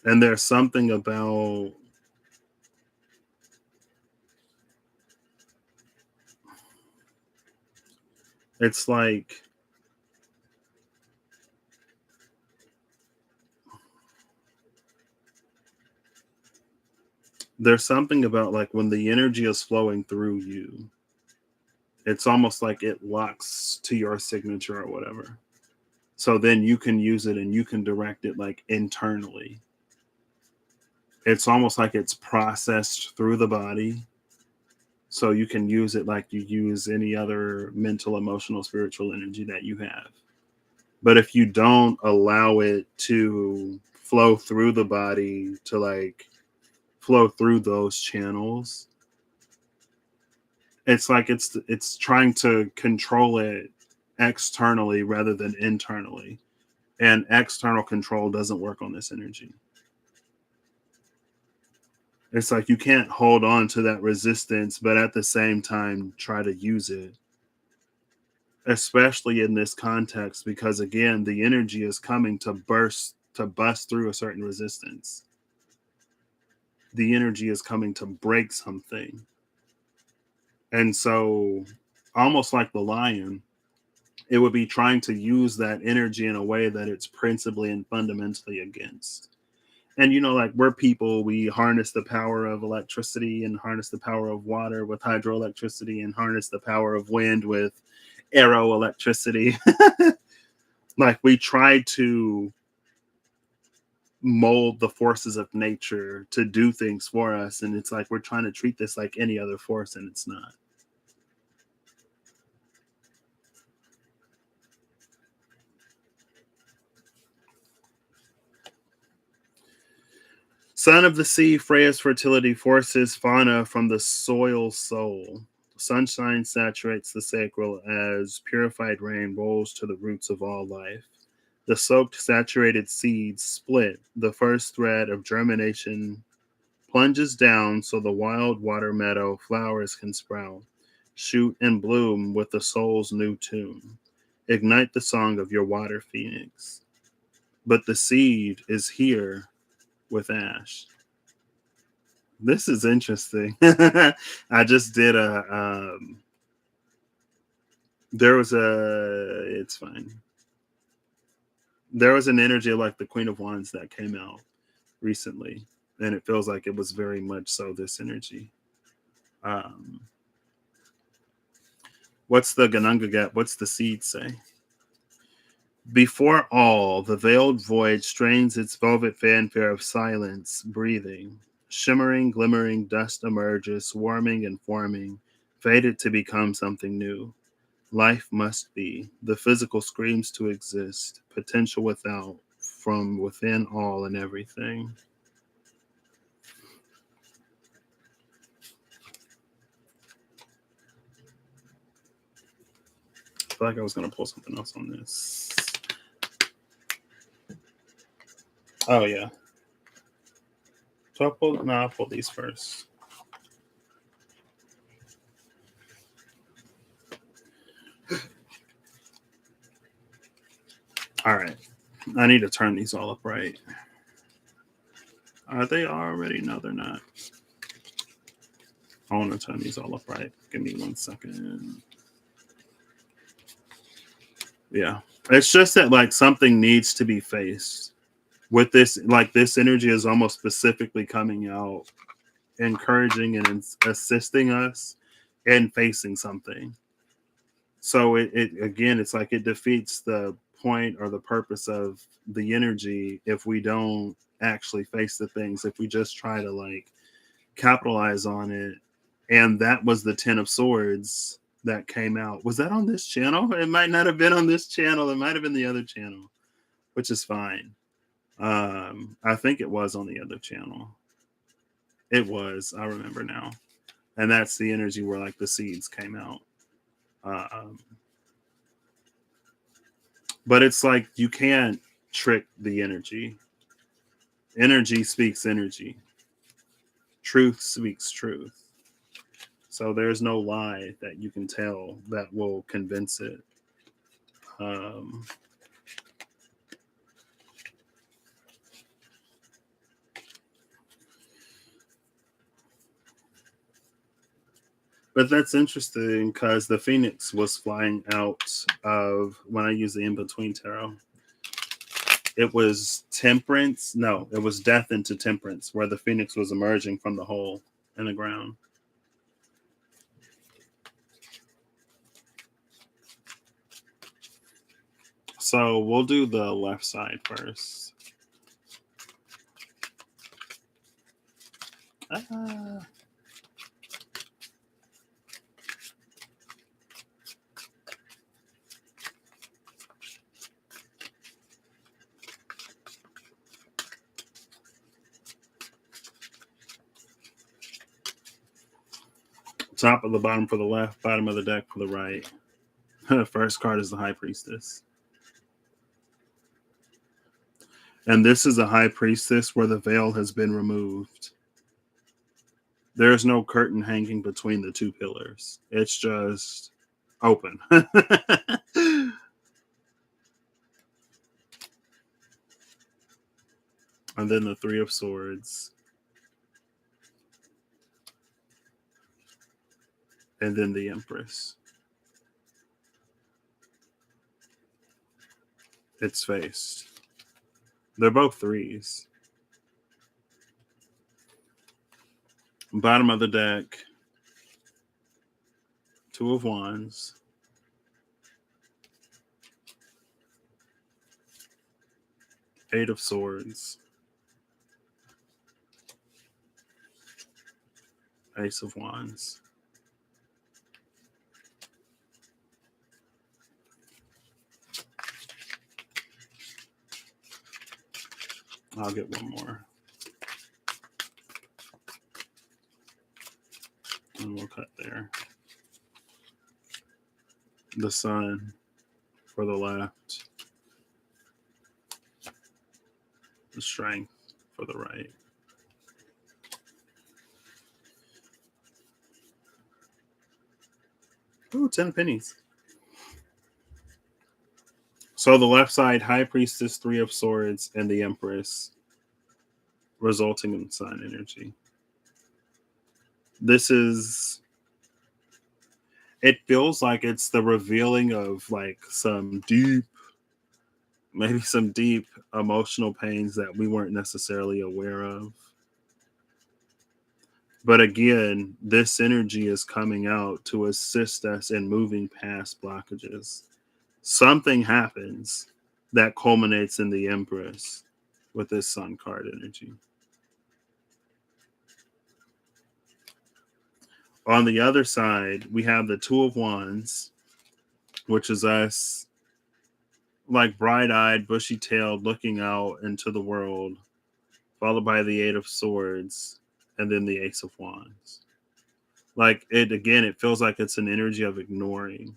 And there's something about it's like there's something about like when the energy is flowing through you, it's almost like it locks to your signature or whatever. So then you can use it and you can direct it like internally. It's almost like it's processed through the body So you can use it like you use any other mental, emotional, spiritual energy that you have. But if you don't allow it to flow through the body, to like flow through those channels, it's like it's trying to control it externally rather than internally. And external control doesn't work on this energy. It's like you can't hold on to that resistance, but at the same time try to use it, especially in this context, because again, the energy is coming to bust through a certain resistance. The energy is coming to break something. And so, almost like the lion, it would be trying to use that energy in a way that it's principally and fundamentally against. And like we're people, we harness the power of electricity and harness the power of water with hydroelectricity and harness the power of wind with aero electricity. Like we try to mold the forces of nature to do things for us, and it's like we're trying to treat this like any other force, and it's not. Son of the sea, Freya's fertility forces fauna from the soil soul. Sunshine saturates the sacral as purified rain rolls to the roots of all life. The soaked, saturated seeds split. The first thread of germination plunges down so the wild water meadow flowers can sprout, shoot and bloom with the soul's new tune. Ignite the song of your water phoenix. But the seed is here with ash. This is interesting. I just did there was it's fine. There was an energy like the Queen of Wands that came out recently, and it feels like it was very much so this energy. Um, what's the Gananga Gap? What's the seed say? Before all, the veiled void strains its velvet fanfare of silence, breathing. Shimmering, glimmering dust emerges, swarming and forming, fated to become something new. Life must be. The physical screams to exist, potential without, from within all and everything. I feel like I was going to pull something else on this. Oh, yeah. So I'll pull these first. All right. I need to turn these all up right. Are they already? No, they're not. I want to turn these all up right. Give me 1 second. Yeah. It's just that like something needs to be faced. With this, like this energy is almost specifically coming out, encouraging and assisting us in facing something. So it again, it's like it defeats the point or the purpose of the energy if we don't actually face the things, if we just try to like capitalize on it. And that was the 10 of Swords that came out. Was that on this channel? It might not have been on this channel. It might have been the other channel, which is fine. I think it was on the other channel. It was. I remember now. And that's the energy where like the seeds came out. But it's like you can't trick the energy. Energy speaks energy. Truth speaks truth. So there's no lie that you can tell that will convince it. But that's interesting because the Phoenix was flying out of when I use the in between tarot. It was temperance. No, it was death into temperance, where the Phoenix was emerging from the hole in the ground. So we'll do the left side first. Top of the bottom for the left, bottom of the deck for the right. First card is the High Priestess. And this is a High Priestess where the veil has been removed. There is no curtain hanging between the two pillars. It's just open. And then the Three of Swords. And then the Empress. It's faced. They're both threes. Bottom of the deck, Two of Wands. Eight of Swords. Ace of Wands. I'll get one more. And we'll cut there. The Sun for the left. The Strength for the right. Ooh, 10 pennies. So the left side, High Priestess, Three of Swords, and the Empress, resulting in Sun energy. This is, it feels like it's the revealing of like some deep, maybe some deep emotional pains that we weren't necessarily aware of. But again, this energy is coming out to assist us in moving past blockages. Something happens that culminates in the Empress with this Sun card energy. On the other side, we have the Two of Wands, which is us like bright-eyed, bushy-tailed, looking out into the world, followed by the Eight of Swords, and then the Ace of Wands. Like, it again, it feels like it's an energy of ignoring,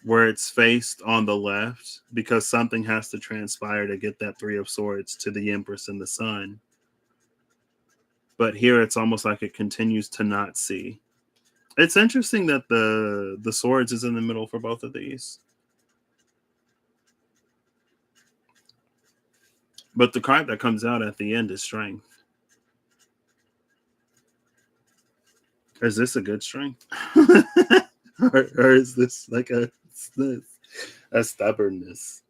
where it's faced on the left because something has to transpire to get that Three of Swords to the Empress and the Sun. But here it's almost like it continues to not see. It's interesting that the Swords is in the middle for both of these. But the card that comes out at the end is Strength. Is this a good strength? or is this like a stubbornness?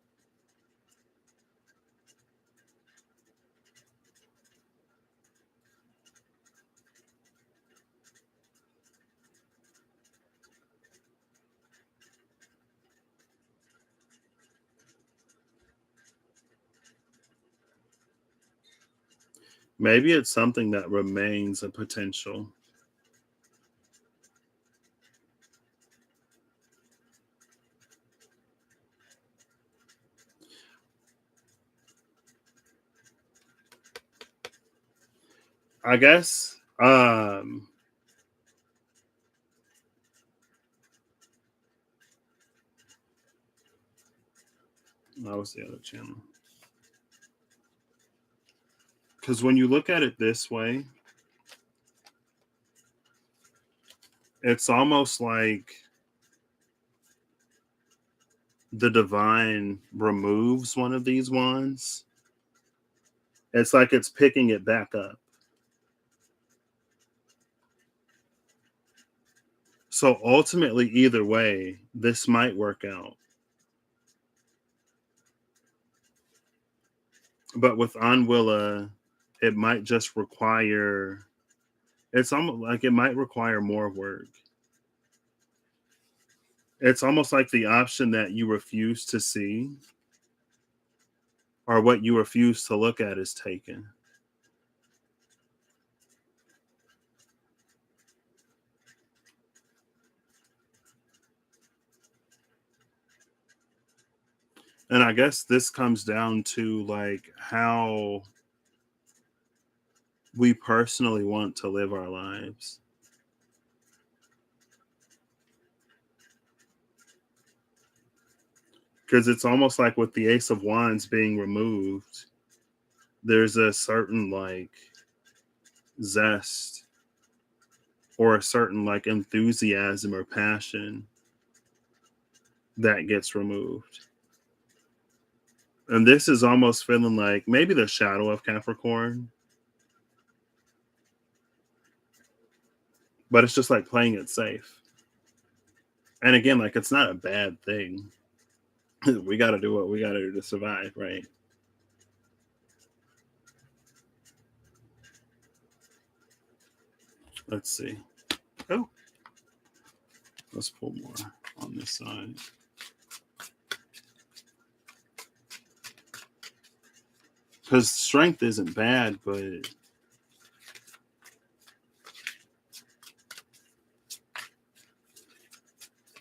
Maybe it's something that remains a potential. I guess that was the other channel. Because when you look at it this way, it's almost like the divine removes one of these wands. It's like it's picking it back up. So ultimately, either way, this might work out. But with Anwilla, it might just require, it's almost like it might require more work. It's almost like the option that you refuse to see or what you refuse to look at is taken. And I guess this comes down to like how we personally want to live our lives. Because it's almost like with the Ace of Wands being removed, there's a certain like zest or a certain like enthusiasm or passion that gets removed. And this is almost feeling like maybe the shadow of Capricorn, but it's just like playing it safe. And again, like it's not a bad thing. We got to do what we got to do to survive, right? Let's see. Oh, let's pull more on this side. Because strength isn't bad, but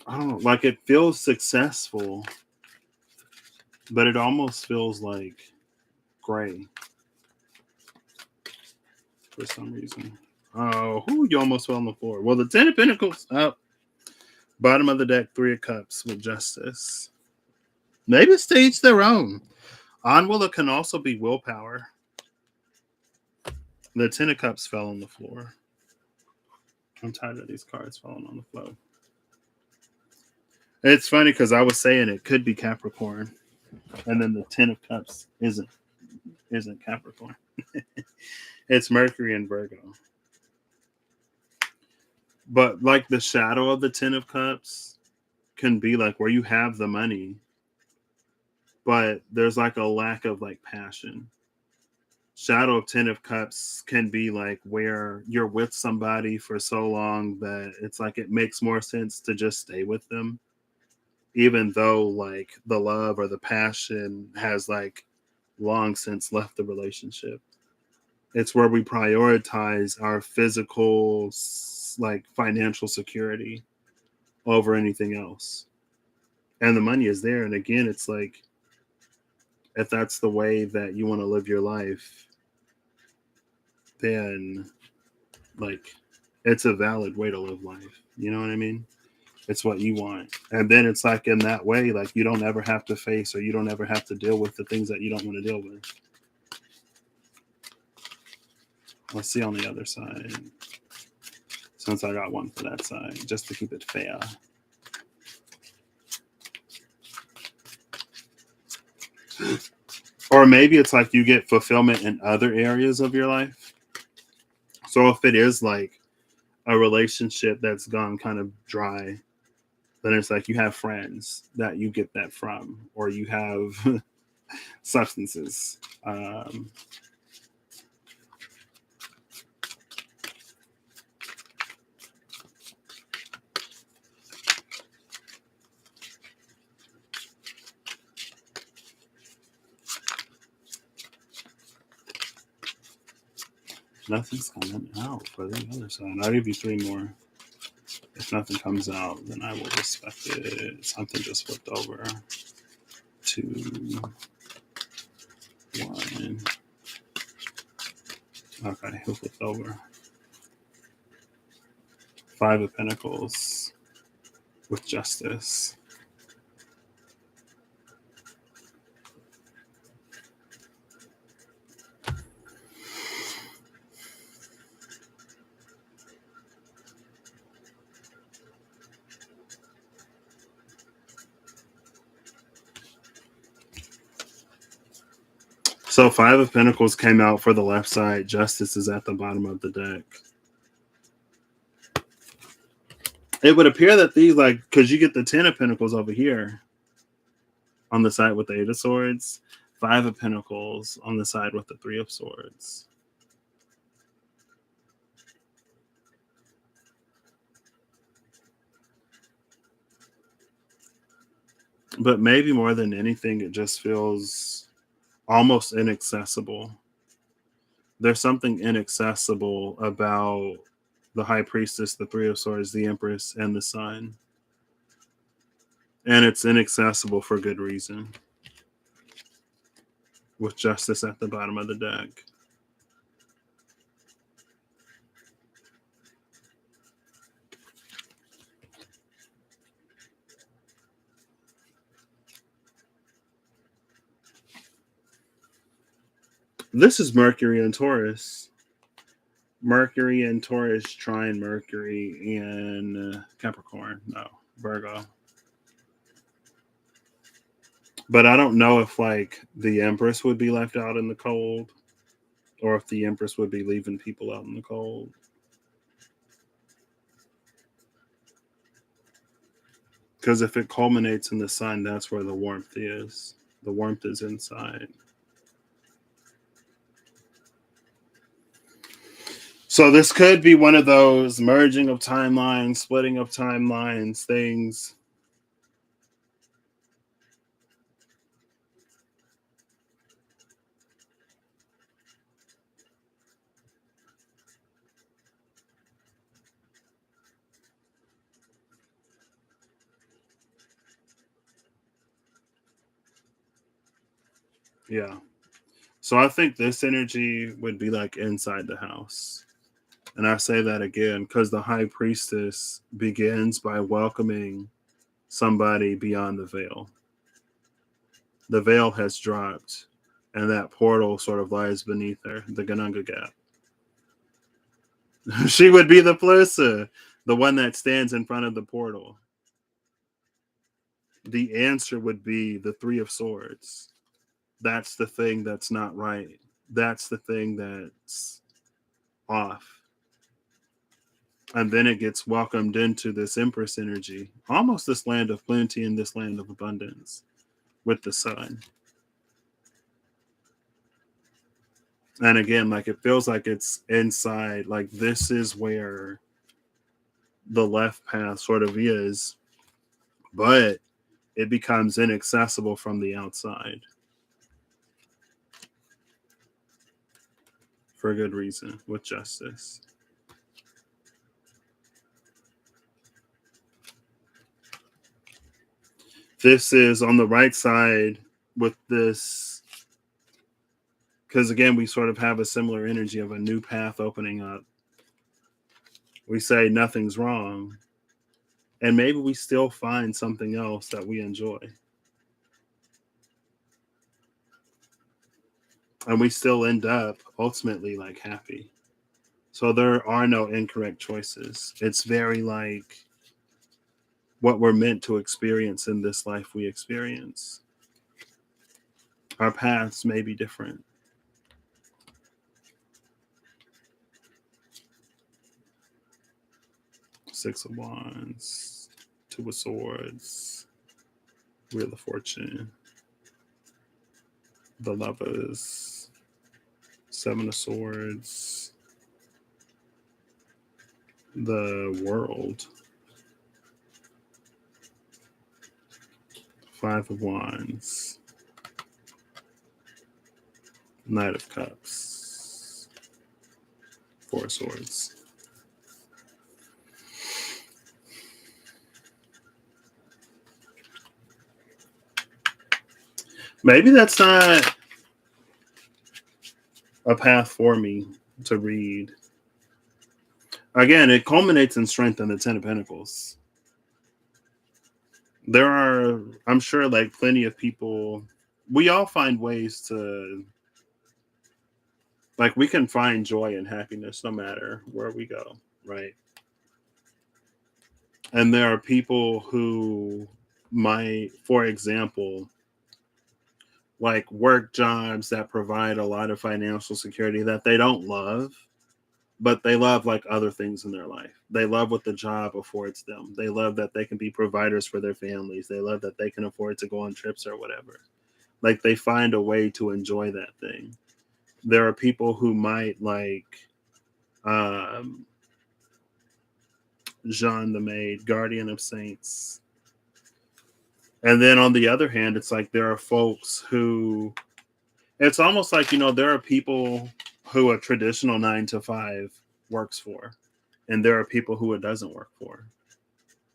I don't know. Like it feels successful, but it almost feels like gray for some reason. Oh, you almost fell on the floor. Well, the Ten of Pentacles up. Bottom of the deck, Three of Cups with Justice. Maybe stage their own. On-will can also be willpower. The Ten of Cups fell on the floor. I'm tired of these cards falling on the floor. It's funny because I was saying it could be Capricorn, and then the Ten of Cups isn't Capricorn. It's Mercury and Virgo. But like the shadow of the Ten of Cups can be like where you have the money, but there's like a lack of like passion. Shadow of Ten of Cups can be like where you're with somebody for so long that it's like it makes more sense to just stay with them, even though like the love or the passion has like long since left the relationship. It's where we prioritize our physical, like financial security over anything else. And the money is there. And again, it's like, if that's the way that you want to live your life, then like it's a valid way to live life. You know what I mean? It's what you want. And then it's like in that way, like you don't ever have to face or you don't ever have to deal with the things that you don't want to deal with. Let's see on the other side. Since I got one for that side, just to keep it fair. Or maybe it's like you get fulfillment in other areas of your life. So if it is like a relationship that's gone kind of dry, then it's like you have friends that you get that from, or you have substances. Nothing's coming out for the other side. I'll give you three more. If nothing comes out, then I will respect it. Something just flipped over. 2, 1. Okay, he'll flip over. 5 of Pentacles with Justice. So 5 of Pentacles came out for the left side. Justice is at the bottom of the deck. It would appear that these, like, because you get the 10 of Pentacles over here on the side with the 8 of Swords. 5 of Pentacles on the side with the 3 of Swords. But maybe more than anything, it just feels almost inaccessible. There's something inaccessible about the High Priestess, the 3 of Swords, the Empress, and the Sun. And it's inaccessible for good reason. With Justice at the bottom of the deck. This is Mercury and Taurus. Mercury and Taurus trine Mercury in Capricorn. No, Virgo. But I don't know if like the Empress would be left out in the cold, or if the Empress would be leaving people out in the cold. Because if it culminates in the sun, that's where the warmth is. The warmth is inside. So this could be one of those merging of timelines, splitting of timelines things. Yeah. So I think this energy would be like inside the house. And I say that again because the high priestess begins by welcoming somebody beyond the veil. The veil has dropped, and that portal sort of lies beneath her, the Gananga gap. She would be the Plissa, the one that stands in front of the portal. The answer would be the Three of Swords. That's the thing that's not right. That's the thing that's off. And then it gets welcomed into this Empress energy, almost this land of plenty and this land of abundance with the sun. And again, like it feels like it's inside, like this is where the left path sort of is, but it becomes inaccessible from the outside for a good reason with justice. This is on the right side with this, because again, we sort of have a similar energy of a new path opening up. We say nothing's wrong, and maybe we still find something else that we enjoy. And we still end up ultimately like happy. So there are no incorrect choices. It's very like what we're meant to experience in this life we experience. Our paths may be different. Six of Wands, Two of Swords, Wheel of Fortune, the Lovers, Seven of Swords, the World, Five of Wands, Knight of Cups, Four of Swords. Maybe that's not a path for me to read. Again, it culminates in strength in the Ten of Pentacles. There are, I'm sure, like plenty of people, we all find ways to, like, we can find joy and happiness no matter where we go, right? And there are people who might, for example, like work jobs that provide a lot of financial security that they don't love, but they love like other things in their life. They love what the job affords them. They love that they can be providers for their families. They love that they can afford to go on trips or whatever. Like they find a way to enjoy that thing. There are people who might like um, Jean the Maid, Guardian of Saints. And then on the other hand, it's like there are folks who, it's almost like, you know, there are people who a traditional 9 to 5 works for, and there are people who it doesn't work for.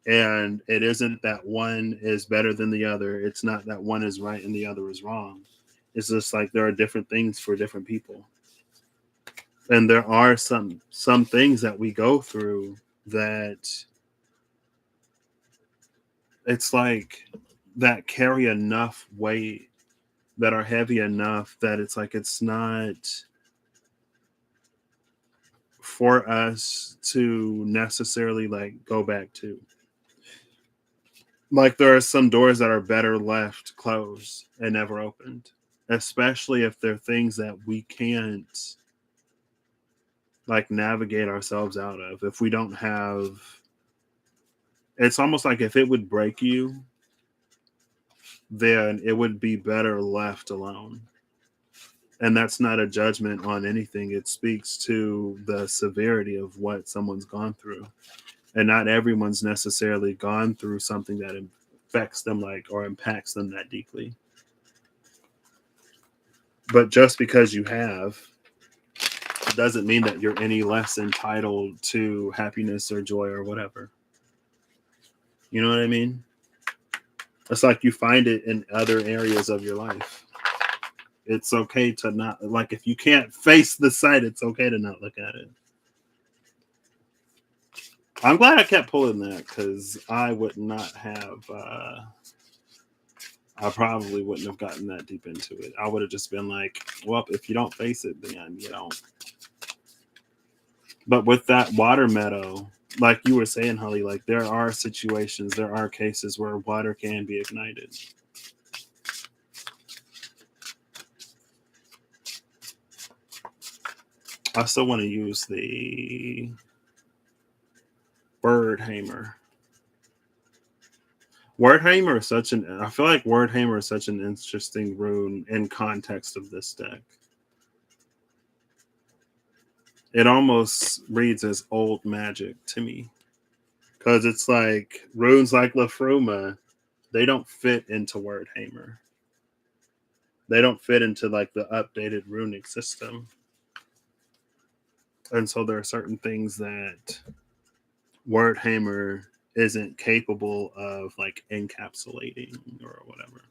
And it isn't that one is better than the other. It's not that one is right and the other is wrong. It's just like there are different things for different people. And there are some things that we go through that it's like that carry enough weight that are heavy enough that it's like it's not for us to necessarily like go back to. Like there are some doors that are better left closed and never opened, especially if they're things that we can't like navigate ourselves out of. If we don't have, it's almost like if it would break you, then it would be better left alone. And that's not a judgment on anything. It speaks to the severity of what someone's gone through. And not everyone's necessarily gone through something that affects them like or impacts them that deeply. But just because you have doesn't mean that you're any less entitled to happiness or joy or whatever. You know what I mean? It's like you find it in other areas of your life. It's okay to not, like, if you can't face the sight, it's okay to not look at it. I'm glad I kept pulling that because I would not have, I probably wouldn't have gotten that deep into it. I would have just been like, well, if you don't face it, then you don't. But with that water meadow, like you were saying, Holly, like there are situations, there are cases where water can be ignited. I still want to use the Wordhamer. Wordhamer is such an, I feel like Wordhamer is such an interesting rune in context of this deck. It almost reads as old magic to me. Because it's like runes like Lafruma, they don't fit into Wordhamer. They don't fit into like the updated runic system. And so there are certain things that Wordhammer isn't capable of like encapsulating or whatever.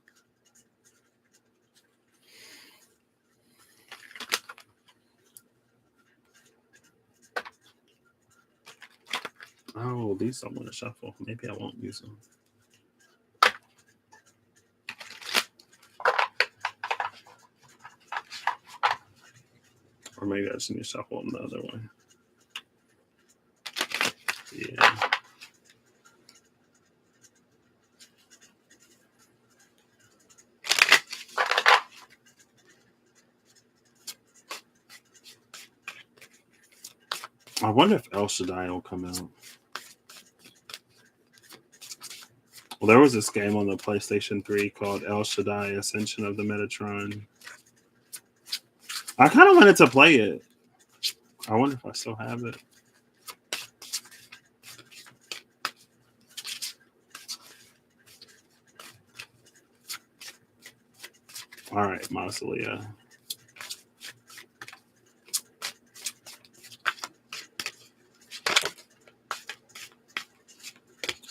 Oh, these I want to shuffle. Maybe I won't use them. Or maybe I just need to shuffle them the other way. Yeah. I wonder if El Shaddai will come out. Well, there was this game on the PlayStation 3 called El Shaddai Ascension of the Metatron. I kind of wanted to play it. I wonder if I still have it. All right, Mausolea.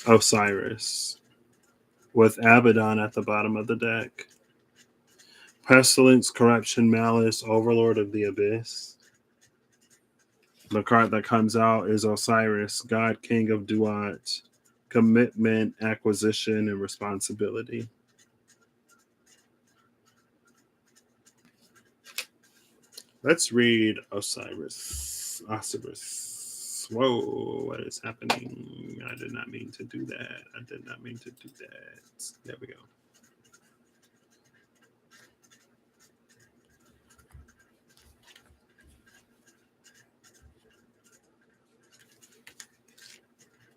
Osiris. With Abaddon at the bottom of the deck. Pestilence, Corruption, Malice, Overlord of the Abyss. The card that comes out is Osiris, God King of Duat. Commitment, acquisition, and responsibility. Let's read Osiris. Osiris. Whoa, what is happening? I did not mean to do that. I did not mean to do that. There we go.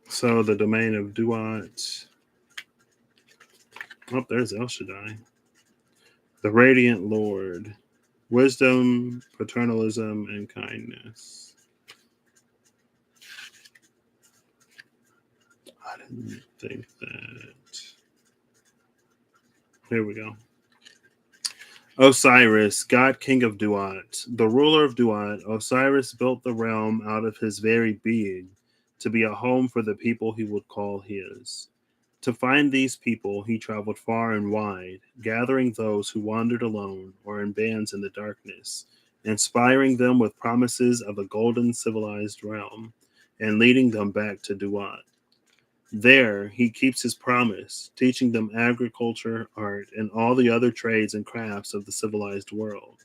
So the domain of Duat. Oh, there's El Shaddai. The Radiant Lord. Wisdom, paternalism, and kindness. I didn't think that. Here we go. Osiris, God King of Duat. The ruler of Duat, Osiris built the realm out of his very being to be a home for the people he would call his. To find these people, he traveled far and wide, gathering those who wandered alone or in bands in the darkness, inspiring them with promises of a golden civilized realm, and leading them back to Duat. There he keeps his promise, teaching them agriculture, art, and all the other trades and crafts of the civilized world.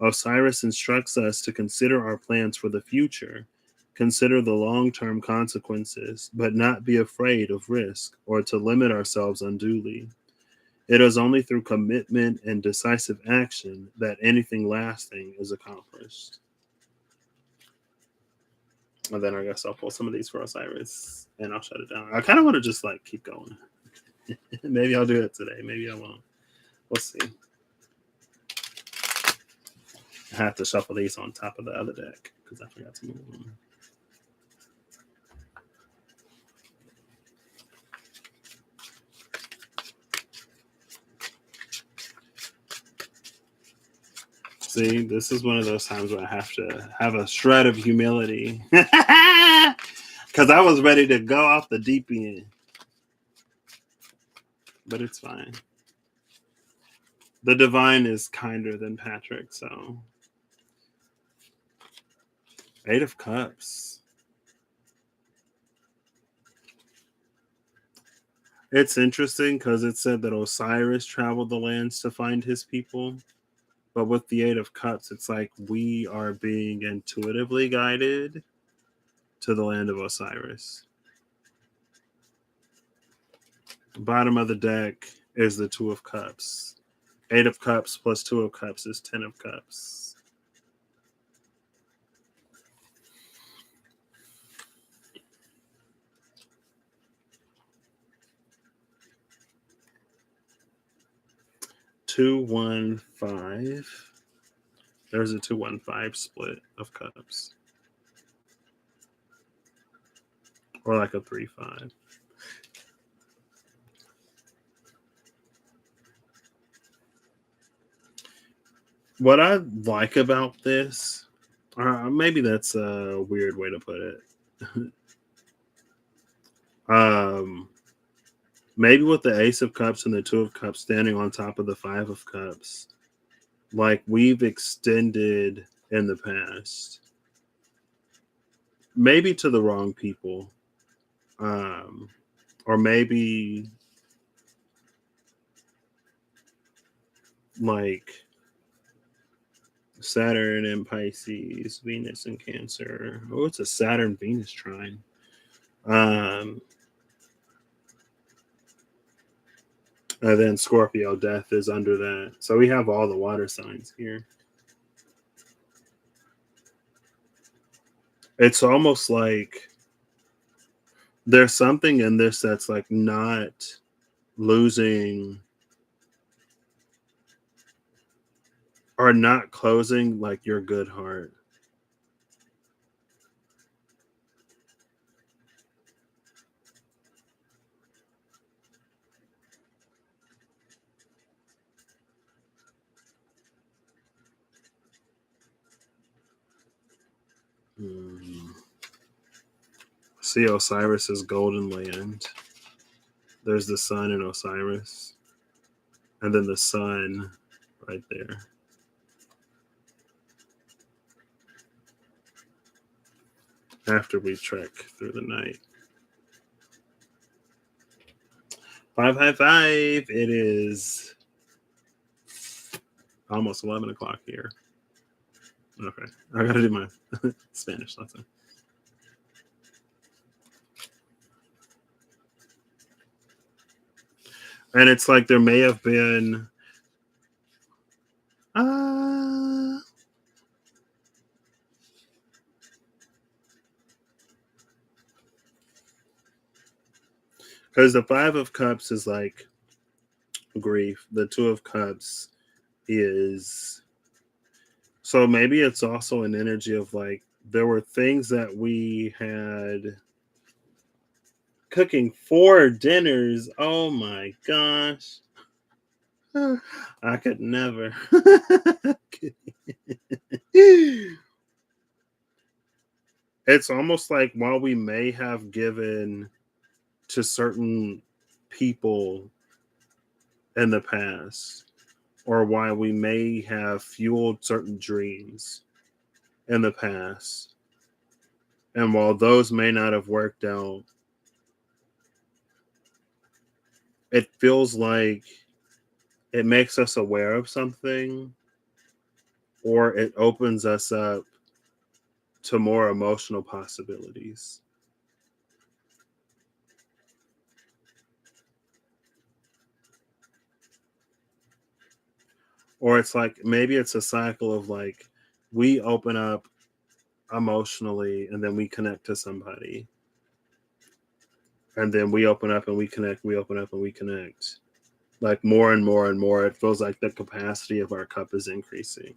Osiris instructs us to consider our plans for the future, consider the long term consequences, but not be afraid of risk or to limit ourselves unduly. It is only through commitment and decisive action that anything lasting is accomplished. And then I guess I'll pull some of these for Osiris and I'll shut it down. I kind of want to just like keep going. Maybe I'll do it today. Maybe I won't. We'll see. I have to shuffle these on top of the other deck because I forgot to move them. See, this is one of those times where I have to have a shred of humility because I was ready to go off the deep end. But it's fine. The divine is kinder than Patrick, so. 8 of Cups. It's interesting because it said that Osiris traveled the lands to find his people. But with the 8 of Cups, it's like we are being intuitively guided to the land of Osiris. Bottom of the deck is the 2 of Cups. 8 of Cups plus 2 of Cups is 10 of Cups. Two, 1, 5. There's a 2, 1, 5 split of cups. Or like a 3, 5. What I like about this, maybe that's a weird way to put it. Maybe with the Ace of Cups and the 2 of Cups standing on top of the 5 of Cups, like we've extended in the past, maybe to the wrong people, or maybe like Saturn and Pisces, Venus and Cancer. Oh, it's a Saturn-Venus trine. And then Scorpio death is under that. So we have all the water signs here. It's almost like there's something in this that's like not losing or not closing like your good heart. See Osiris's golden land. There's the sun in Osiris. And then the sun right there. After we trek through the night. 555. It is almost 11 o'clock here. Okay. I got to do my Spanish lesson. And it's like there may have been because the 5 of Cups is like grief. The 2 of Cups is, so maybe it's also an energy of like there were things that we had cooking 4 dinners. Oh my gosh. I could never. It's almost like while we may have given to certain people in the past, or why we may have fueled certain dreams in the past, and while those may not have worked out, it feels like it makes us aware of something, or it opens us up to more emotional possibilities. Or it's like maybe it's a cycle of like we open up emotionally and then we connect to somebody. And then we open up and we connect, we open up and we connect. Like more and more and more, it feels like the capacity of our cup is increasing.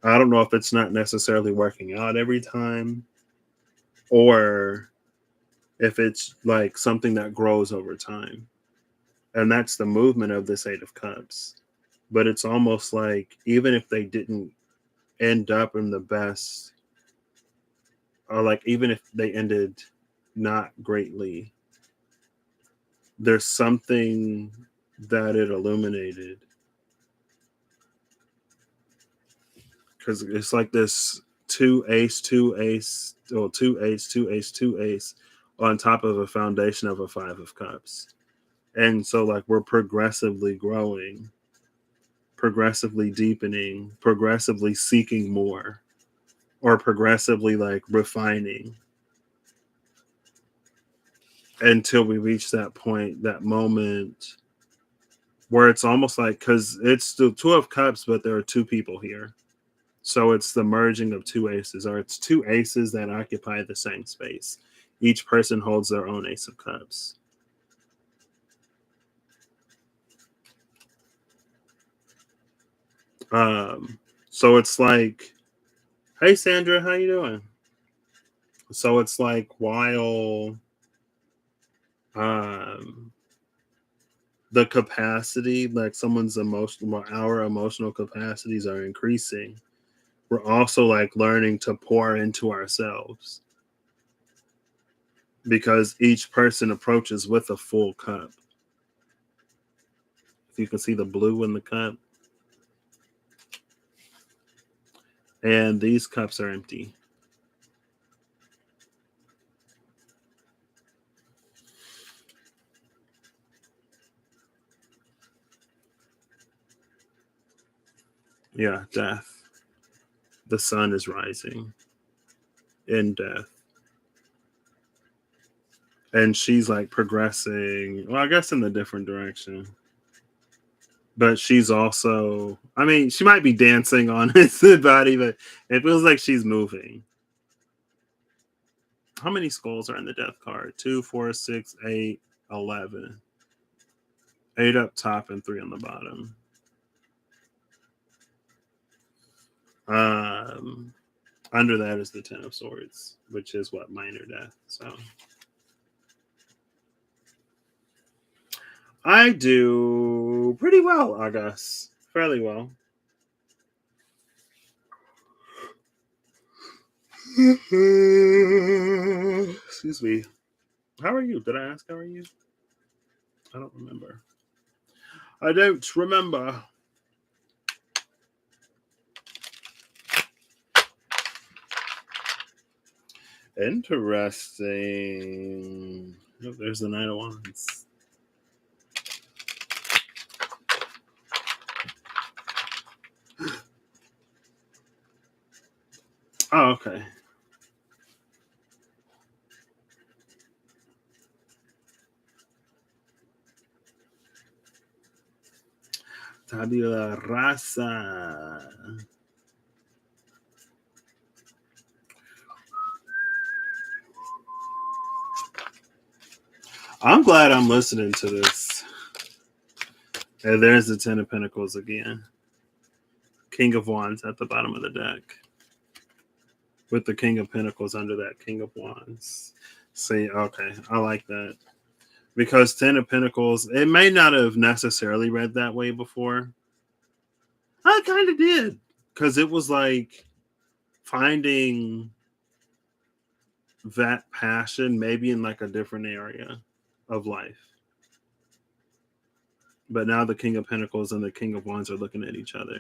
I don't know if it's not necessarily working out every time or if it's like something that grows over time. And that's the movement of this Eight of Cups. But it's almost like even if they didn't end up in the best, or like even if they ended not greatly, there's something that it illuminated. Because it's like this two ace, or two ace, two ace, two ace on top of a foundation of a Five of Cups. And so, like, we're progressively growing, progressively deepening, progressively seeking more, or progressively like refining until we reach that point, that moment where it's almost like, because it's the Two of Cups, but there are two people here. So it's the merging of two aces, or it's two aces that occupy the same space. Each person holds their own Ace of Cups. So it's like, hey Sandra, how you doing? So it's like while um the capacity, like someone's emotional, our emotional capacities are increasing, we're also like learning to pour into ourselves because each person approaches with a full cup. If you can see the blue in the cup, and these cups are empty. Yeah, death. The sun is rising in death. And she's like progressing, well, I guess in a different direction. But she's also, I mean, she might be dancing on his body, but it feels like she's moving. How many skulls are in the death card? 2, 4, 6, 8, 11. 8 up top and 3 on the bottom. Um, Under that is the 10 of Swords, which is what? Minor death. So I do pretty well, I guess. Fairly well. Excuse me. How are you? Did I ask how are you? I don't remember. I don't remember. Interesting. Oh, there's the Knight of Wands. Oh, okay. Tabula rasa. I'm glad I'm listening to this. And there's the 10 of Pentacles again. King of Wands at the bottom of the deck. With the King of Pentacles under that King of Wands. See, okay. I like that. Because 10 of Pentacles, it may not have necessarily read that way before. I kind of did. Because it was like finding that passion maybe in like a different area of life. But now the King of Pentacles and the King of Wands are looking at each other.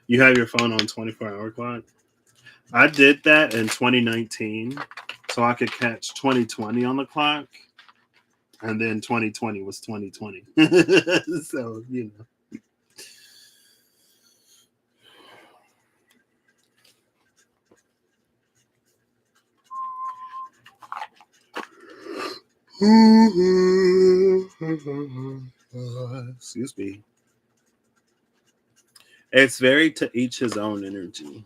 You have your phone on 24-hour clock? I did that in 2019 so I could catch 2020 on the clock. And then 2020 was 2020. So, you know. Excuse me. It's very to each his own energy.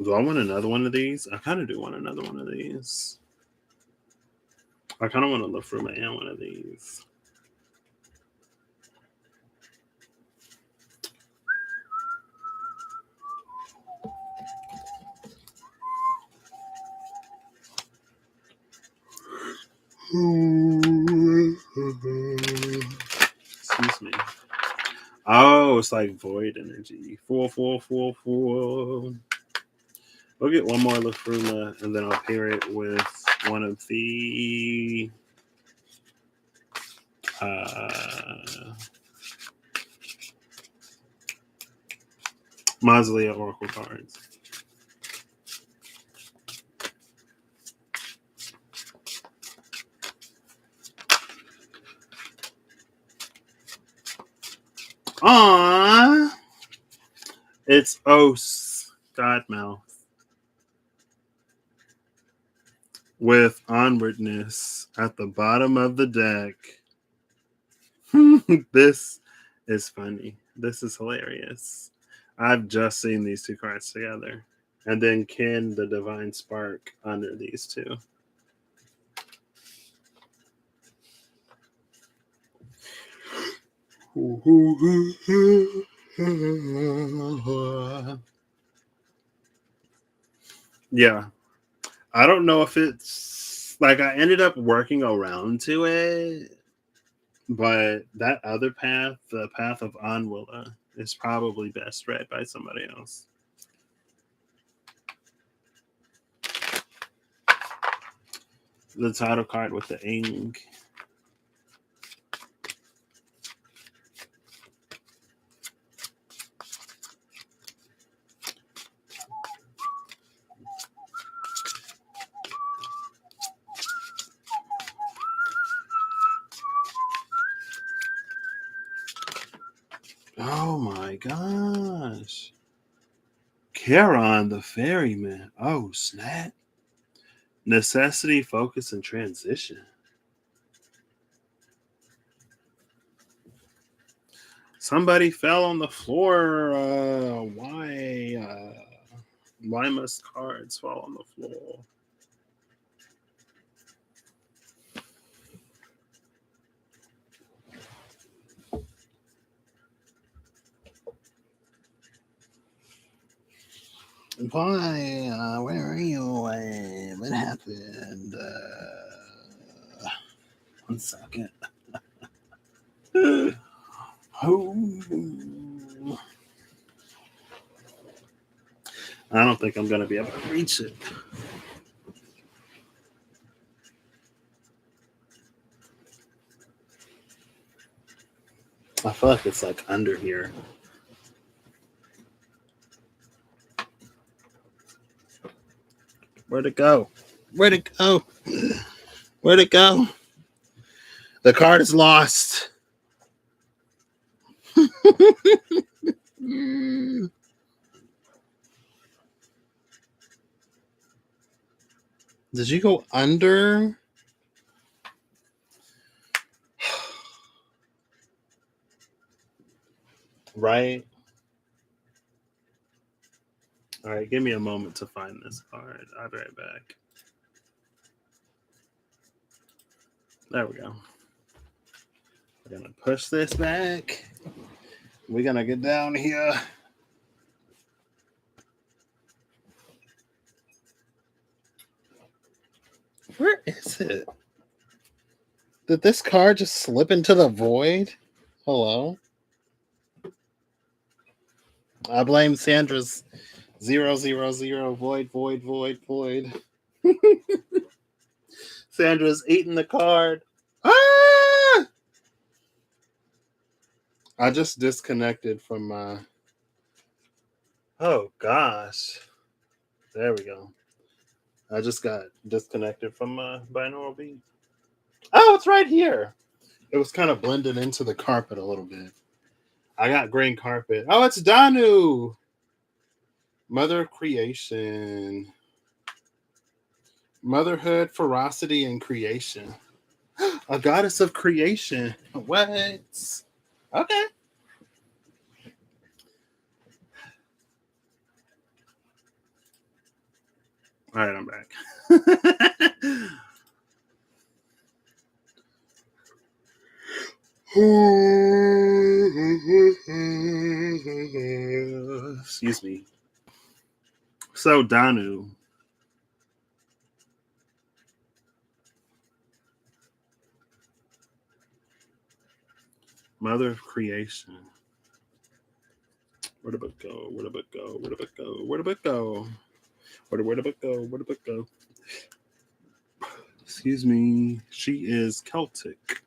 Do I want another one of these? I kind of do want another one of these. I kind of want to look for and one of these. Excuse me. Oh, it's like void energy. Full. We'll get one more Lafruma, and then I'll pair it with one of the Mausolea Oracle cards. Aww. It's Os, Godmouth, with Onwardness at the bottom of the deck. This is funny. This is hilarious. I've just seen these two cards together. And then Ken, the Divine Spark, under these two. Yeah. I don't know if it's like I ended up working around to it, but that other path, the path of Anwilla, is probably best read by somebody else. The title card with the ink. Oh my gosh. Charon, the ferryman. Oh, snap. Necessity, focus, and transition. Somebody fell on the floor. Why must cards fall on the floor? Why? Where are you? What happened? One second. I don't think I'm going to be able to reach it. I feel like it's like under here. Where'd it go? Where'd it go? Where'd it go? The card is lost. Did you go under? Right? All right, give me a moment to find this card. I'll be right back. There we go. We're going to push this back. We're going to get down here. Where is it? Did this card just slip into the void? Hello? I blame Sandra's 000 void. Sandra's eating the card. I just disconnected from my. Oh gosh. There we go. I just got disconnected from my binaural beat. Oh, it's right here. It was kind of blended into the carpet a little bit. I got green carpet. Oh, it's Danu. Mother of creation. Motherhood, ferocity, and creation. A goddess of creation. What? Okay. All right, I'm back. Excuse me. So, Danu. Mother of creation. Where did it go? Where did it go? Where did it go? Where did it go? Where did it go? Where did it go? Excuse me. She is Celtic.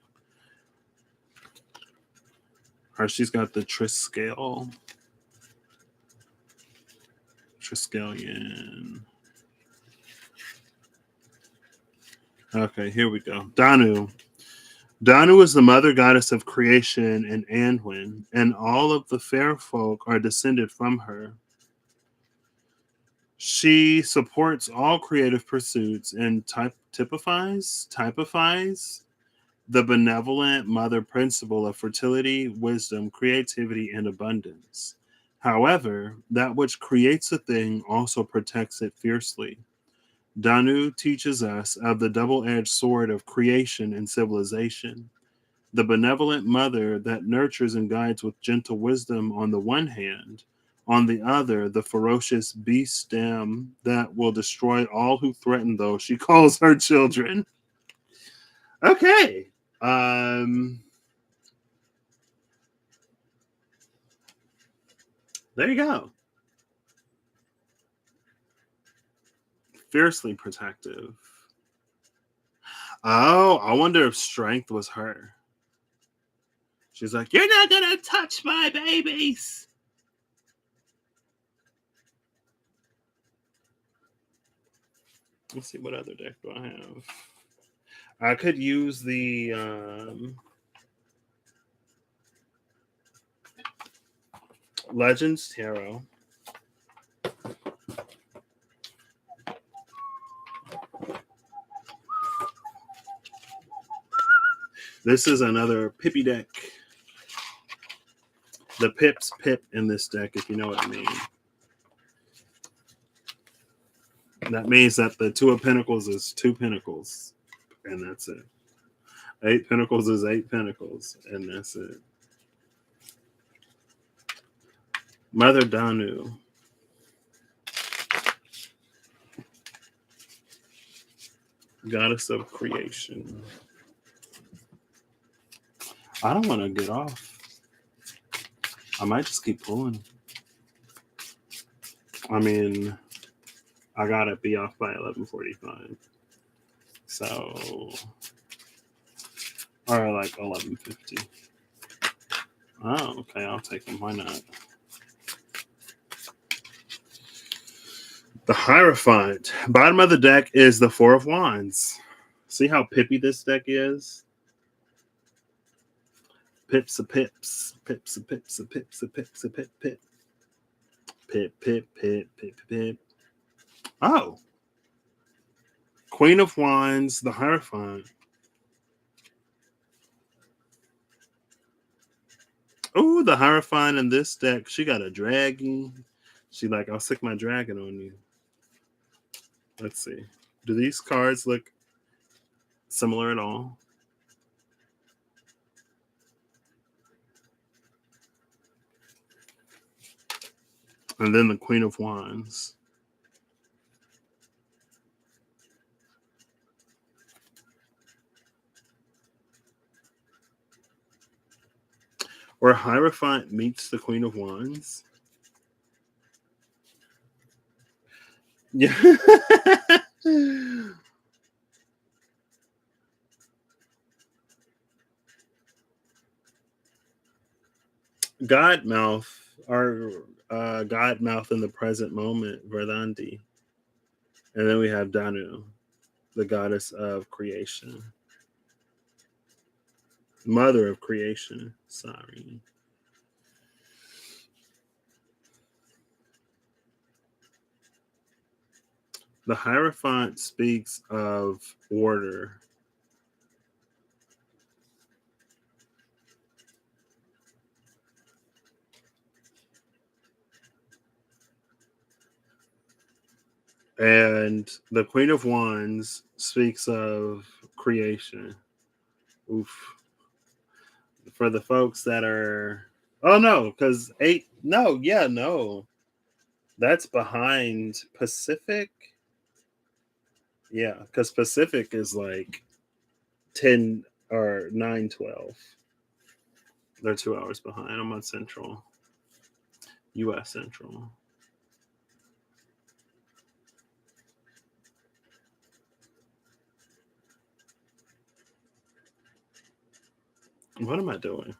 She's got the Triskelion. Okay, here we go. Danu. Danu is the mother goddess of creation in Anduin, and all of the fair folk are descended from her. She supports all creative pursuits and typifies the benevolent mother principle of fertility, wisdom, creativity, and abundance. However, that which creates a thing also protects it fiercely. Danu teaches us of the double-edged sword of creation and civilization. The benevolent mother that nurtures and guides with gentle wisdom on the one hand, on the other, the ferocious beast dam that will destroy all who threaten those she calls her children. Okay. There you go. Fiercely protective. Oh, I wonder if strength was her. She's like, you're not gonna touch my babies. Let's see what other deck do I have. I could use the Legends Tarot. This is another Pippy deck. The Pip's Pip in this deck, if you know what I mean. That means that the Two of Pentacles is 2 Pentacles, and that's it. 8 Pentacles is 8 Pentacles, and that's it. Mother Danu. Goddess of creation. I don't want to get off. I might just keep pulling. I mean, I gotta be off by 11:45. So, or like 11:50. Oh, okay. I'll take them. Why not? The Hierophant. Bottom of the deck is the Four of Wands. See how pippy this deck is? Pips a pips. Pips a pips a pips a pips a pip pip. Pip pip pip pip pip. Oh. Queen of Wands, the Hierophant. Oh, the Hierophant in this deck. She got a dragon. She like, I'll stick my dragon on you. Let's see. Do these cards look similar at all? And then the Queen of Wands. Where Hierophant meets the Queen of Wands. Yeah. God mouth, our God mouth in the present moment, Verdandi. And then we have Danu, the goddess of creation, mother of creation. Sorry. The Hierophant speaks of order. And the Queen of Wands speaks of creation. Oof. For the folks that are. Oh, no, because eight. No, yeah, no. That's behind Pacific. Yeah, because Pacific is like 10 or 9:12. They're 2 hours behind. I'm on Central, US Central. What am I doing?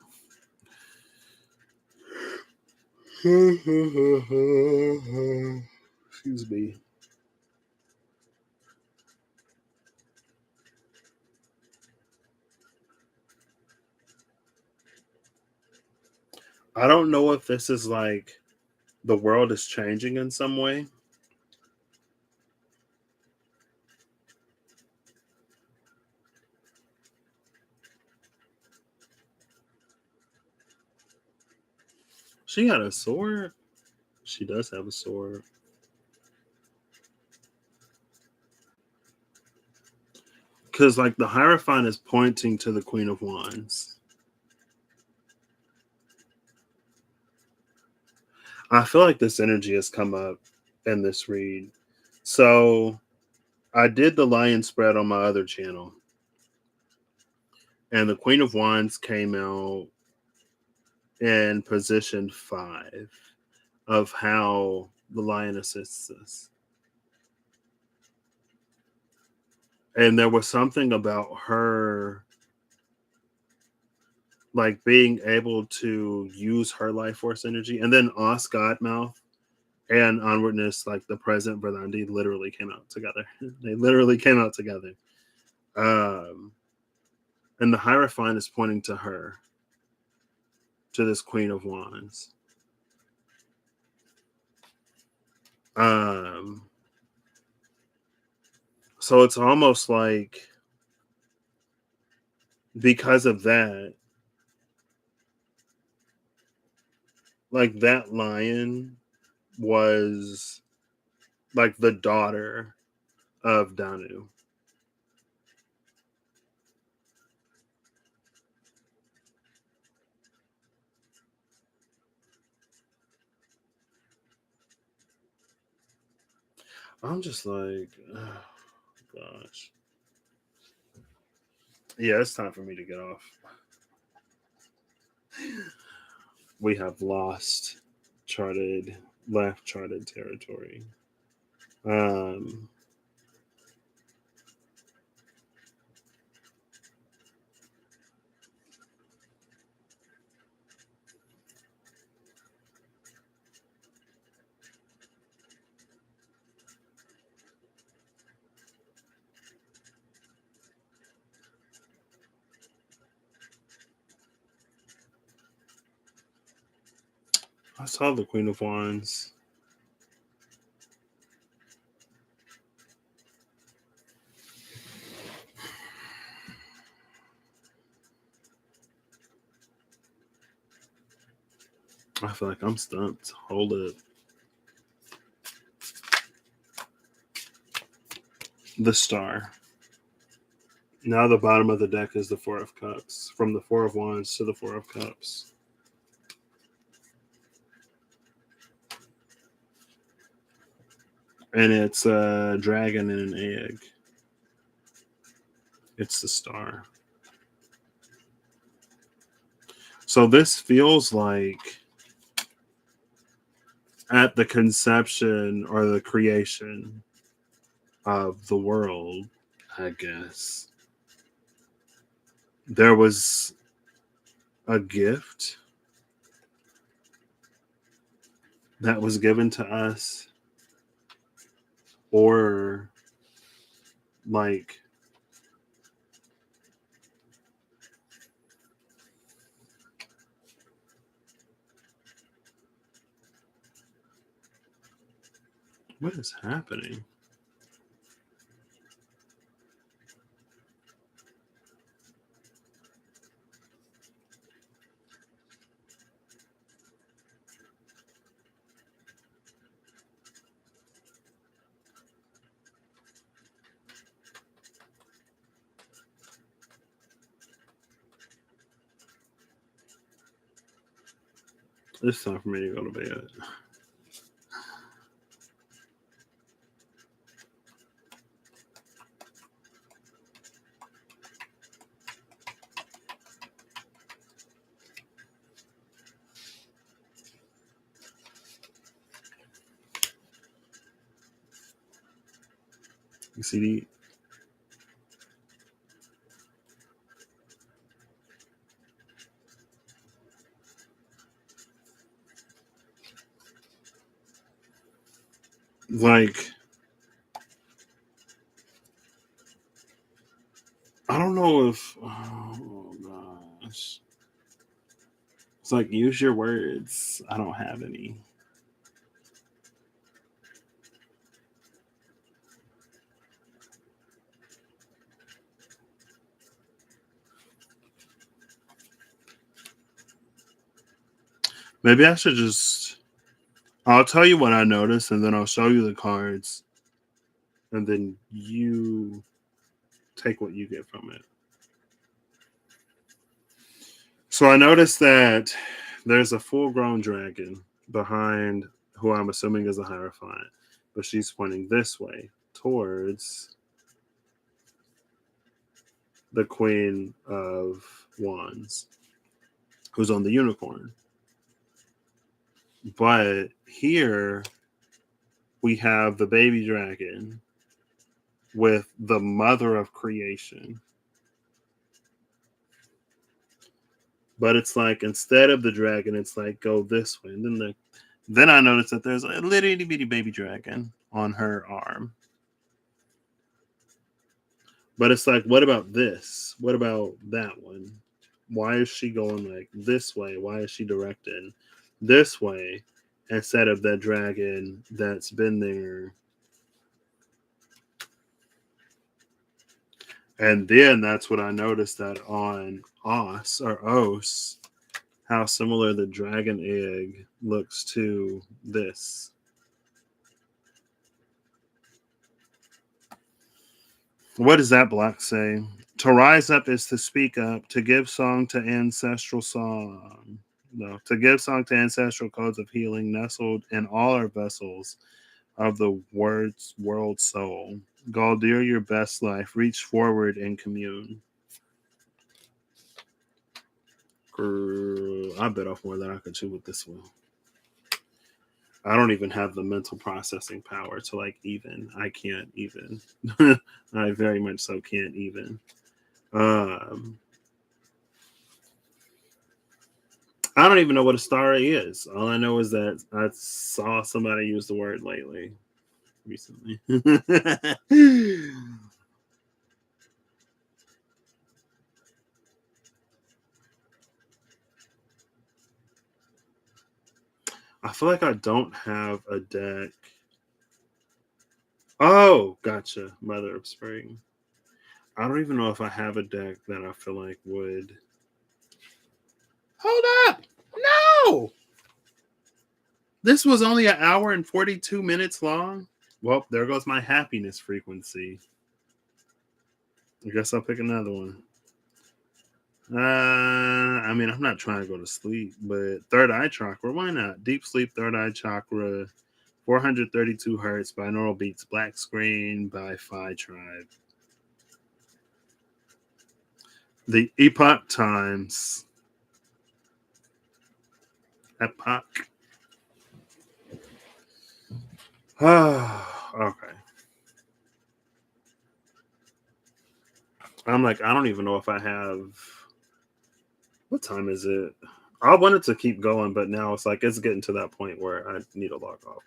Excuse me. I don't know if this is like the world is changing in some way. She got a sword. She does have a sword. Because, like, the Hierophant is pointing to the Queen of Wands. I feel like this energy has come up in this read. So, I did the lion spread on my other channel, and the Queen of Wands came out in position 5 of how the lion assists us. And there was something about her like being able to use her life force energy, and then Os Godmouth and Onwardness, like the present Verdandi, literally came out together. They literally came out together. Um, and the Hierophant is pointing to her, to this Queen of Wands. Um, so it's almost like because of that, like that lion was like the daughter of Danu. I'm just like, oh, gosh. Yeah, it's time for me to get off. We have lost left charted territory. Um, I saw the Queen of Wands. I feel like I'm stumped. Hold it. The Star. Now the bottom of the deck is the Four of Cups. From the Four of Wands to the Four of Cups. And it's a dragon and an egg. It's the Star. So this feels like at the conception or the creation of the world, I guess, there was a gift that was given to us, or like what is happening? It's time for me to go to bed. You see, like I don't know if oh gosh. It's like use your words. I don't have any. Maybe I should just I'll tell you what I noticed and then I'll show you the cards and then you take what you get from it. So I noticed that there's a full grown dragon behind who I'm assuming is a Hierophant, but she's pointing this way towards the Queen of Wands, who's on the unicorn. But here we have the baby dragon with the mother of creation. But it's like instead of the dragon, it's like go this way. And then I noticed that there's a little itty bitty baby dragon on her arm. But it's like, what about this? What about that one? Why is she going like this way? Why is she directing this way instead of that dragon that's been there? And then that's what I noticed that on Os, how similar the dragon egg looks to this. What does that block say? To rise up is to speak up, to give song to ancestral song. No, to give song to ancestral codes of healing nestled in all our vessels of the world soul. Galdir your best life. Reach forward and commune. I bit off more than I could chew with this one. I don't even have the mental processing power to like even. I can't even. I very much so can't even. I don't even know what a star is. All I know is that I saw somebody use the word lately, recently. I feel like I don't have a deck. Oh, gotcha. Mother of Spring. I don't even know if I have a deck that I feel like would. Hold up. No. This was only an hour and 42 minutes long. Well, there goes my happiness frequency. I guess I'll pick another one. I mean, I'm not trying to go to sleep, but third eye chakra, why not? Deep sleep, third eye chakra, 432 hertz, binaural beats, black screen by Phi Tribe. The Epoch Times. Epoch. Okay. I'm like, I don't even know if I have. What time is it? I wanted to keep going, but now it's like it's getting to that point where I need to log off.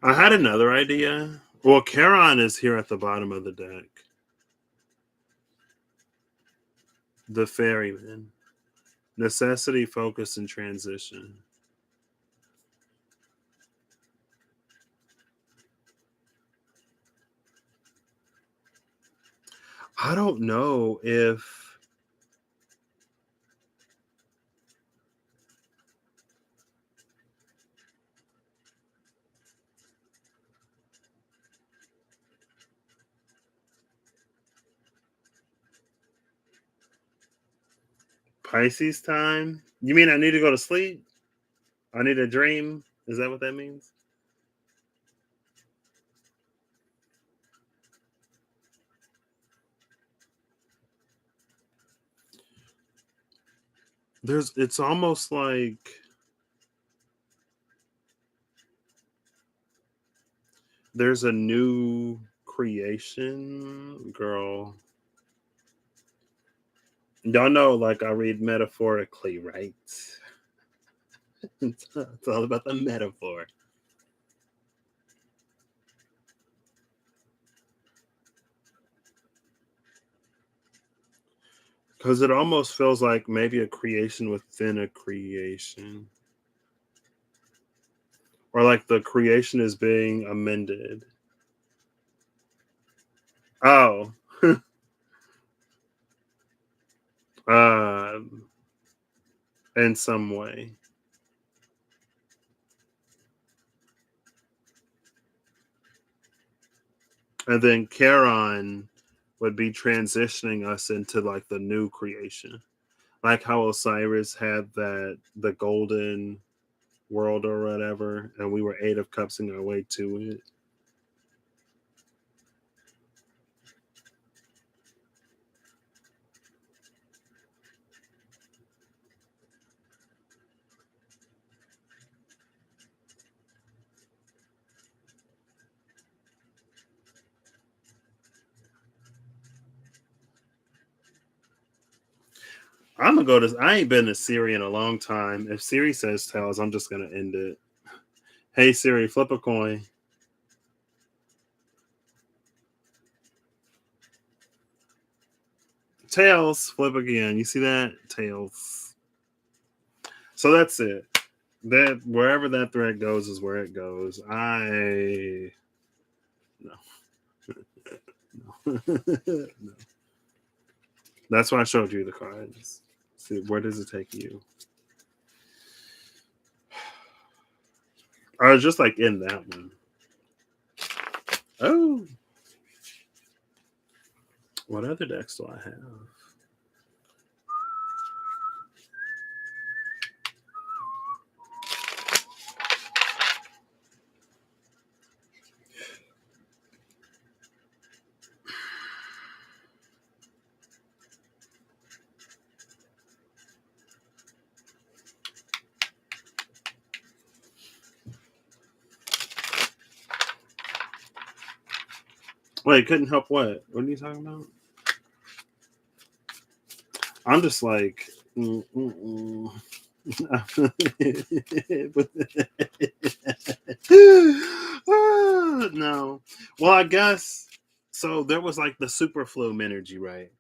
I had another idea. Well, Charon is here at the bottom of the deck. The ferryman. Necessity, focus, and transition. I don't know if Pisces time. You mean I need to go to sleep? I need a dream? Is that what that means? It's almost like there's a new creation, girl. Y'all know, like, I read metaphorically, right? It's all about the metaphor. Because it almost feels like maybe a creation within a creation. Or like the creation is being amended. Oh. uh, in some way. And then Charon would be transitioning us into like the new creation. Like how Osiris had the golden world or whatever, and we were Eight of Cups in our way to it. I'm gonna go to. I ain't been to Siri in a long time. If Siri says tails, I'm just gonna end it. Hey Siri, flip a coin. Tails, flip again. You see that? Tails. So that's it. That wherever that thread goes is where it goes. I no. No. That's why I showed you the cards. See, where does it take you? I was just like in that one. Oh. What other decks do I have? Wait, couldn't help what? What are you talking about? I'm just like, no. Well, I guess so. There was like the super flume energy, right?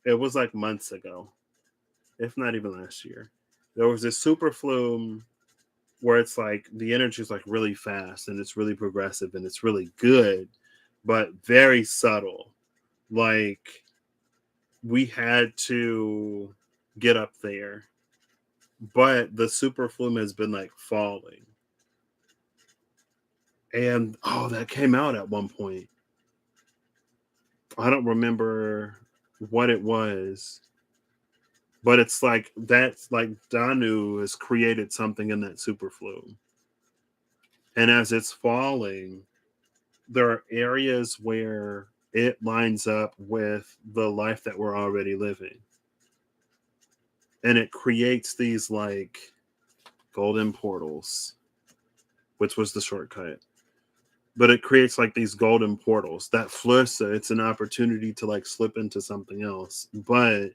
It was like months ago, if not even last year. There was this super flume where it's like the energy is like really fast and it's really progressive and it's really good, but very subtle. Like we had to get up there, but the super flume has been like falling. And oh, that came out at one point. I don't remember what it was, but it's like that's like Danu has created something in that super flume. And as it's falling, there are areas where it lines up with the life that we're already living. And it creates these like golden portals, which was the shortcut. But it creates like these golden portals. That flursa, it's an opportunity to like slip into something else. But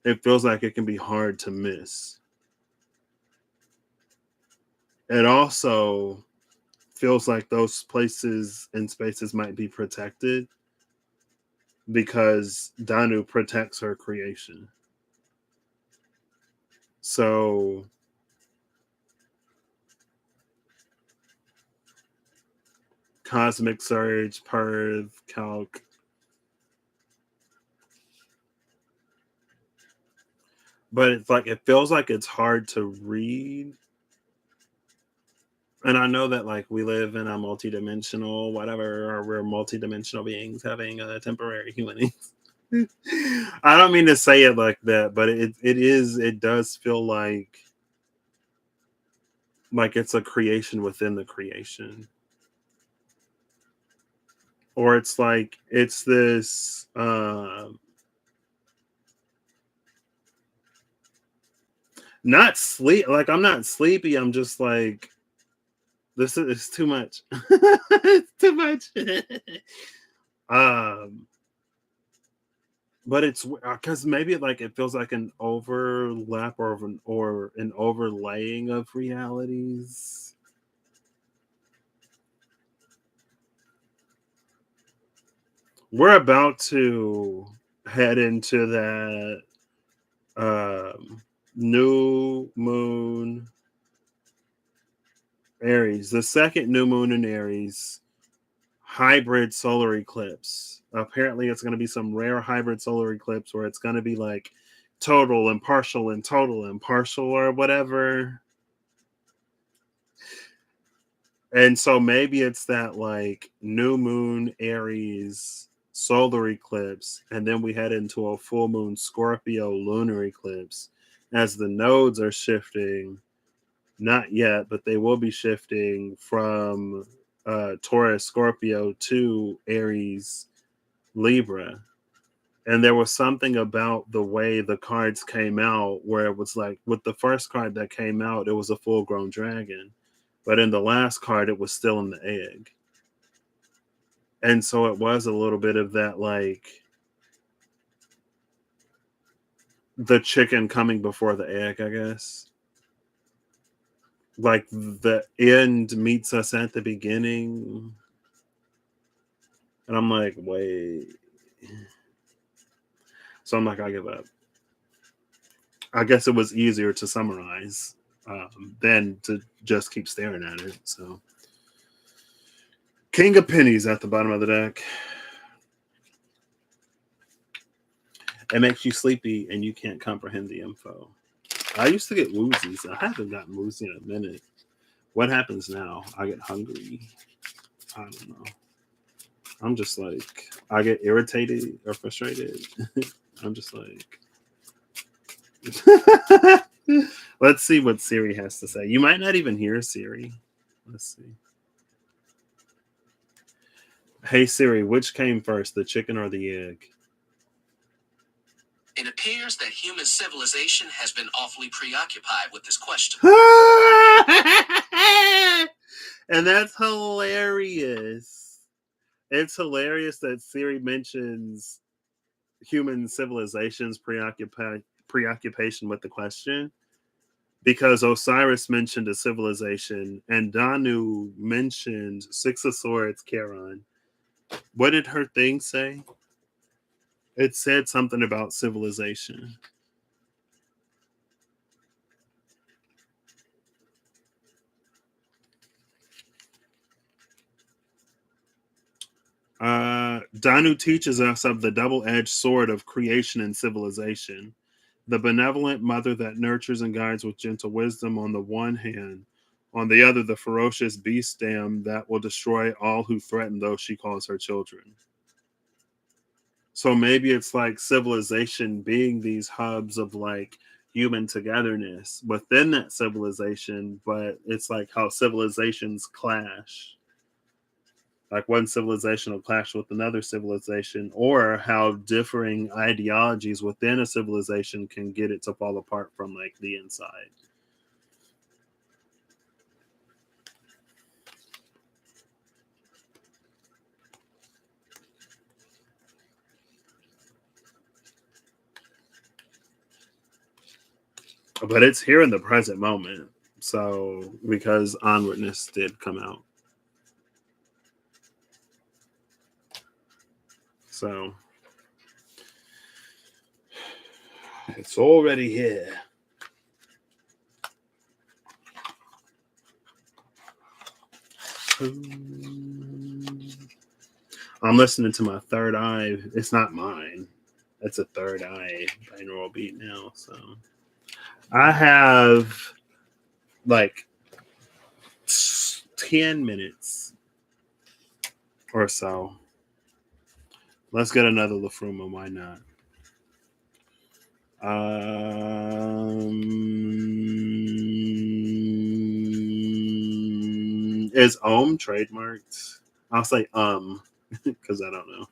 it feels like it can be hard to miss. It also feels like those places and spaces might be protected because Danu protects her creation. So Cosmic Surge, Perv, Calc. But it's like it feels like it's hard to read. And I know that like we live in a multidimensional whatever, or we're multidimensional beings having a temporary human. I don't mean to say it like that, but it does feel like it's a creation within the creation. Or it's like it's this not sleep, like I'm not sleepy, I'm just like this is too much. It's too much. um but it's because maybe like it feels like an overlap or an overlaying of realities. We're about to head into that new moon Aries, the second new moon in Aries, hybrid solar eclipse. Apparently, it's going to be some rare hybrid solar eclipse where it's going to be like total and partial and total and partial or whatever. And so maybe it's that like new moon Aries solar eclipse, and then we head into a full moon Scorpio lunar eclipse as the nodes are shifting. Not yet, but they will be shifting from Taurus Scorpio to Aries Libra. And there was something about the way the cards came out where it was like with the first card that came out, it was a full grown dragon. But in the last card, it was still in the egg. And so it was a little bit of that like the chicken coming before the egg, I guess. Like the end meets us at the beginning. And I'm like, wait. So I'm like, I give up. I guess it was easier to summarize than to just keep staring at it. So, King of Pennies at the bottom of the deck. It makes you sleepy and you can't comprehend the info. I used to get woozy, so I haven't gotten woozy in a minute. What happens now? I get hungry. I don't know. I'm just like, I get irritated or frustrated. I'm just like, let's see what Siri has to say. You might not even hear Siri. Let's see. Hey Siri, which came first, the chicken or the egg? It appears that human civilization has been awfully preoccupied with this question. And that's hilarious. It's hilarious that Siri mentions human civilization's preoccupation with the question, because Osiris mentioned a civilization and Danu mentioned Six of Swords, Charon. What did her thing say? It said something about civilization. Danu teaches us of the double-edged sword of creation and civilization. The benevolent mother that nurtures and guides with gentle wisdom on the one hand, on the other, the ferocious beast dam that will destroy all who threaten those she calls her children. So maybe it's like civilization being these hubs of like human togetherness within that civilization, but it's like how civilizations clash. Like one civilization will clash with another civilization, or how differing ideologies within a civilization can get it to fall apart from like the inside. But it's here in the present moment. So because onwardness did come out. So it's already here. I'm listening to my third eye. It's not mine. It's a third eye binaural beat now. So I have like 10 minutes or so. Let's get another Lafruma. Why not? Is trademarked? I'll say because I don't know.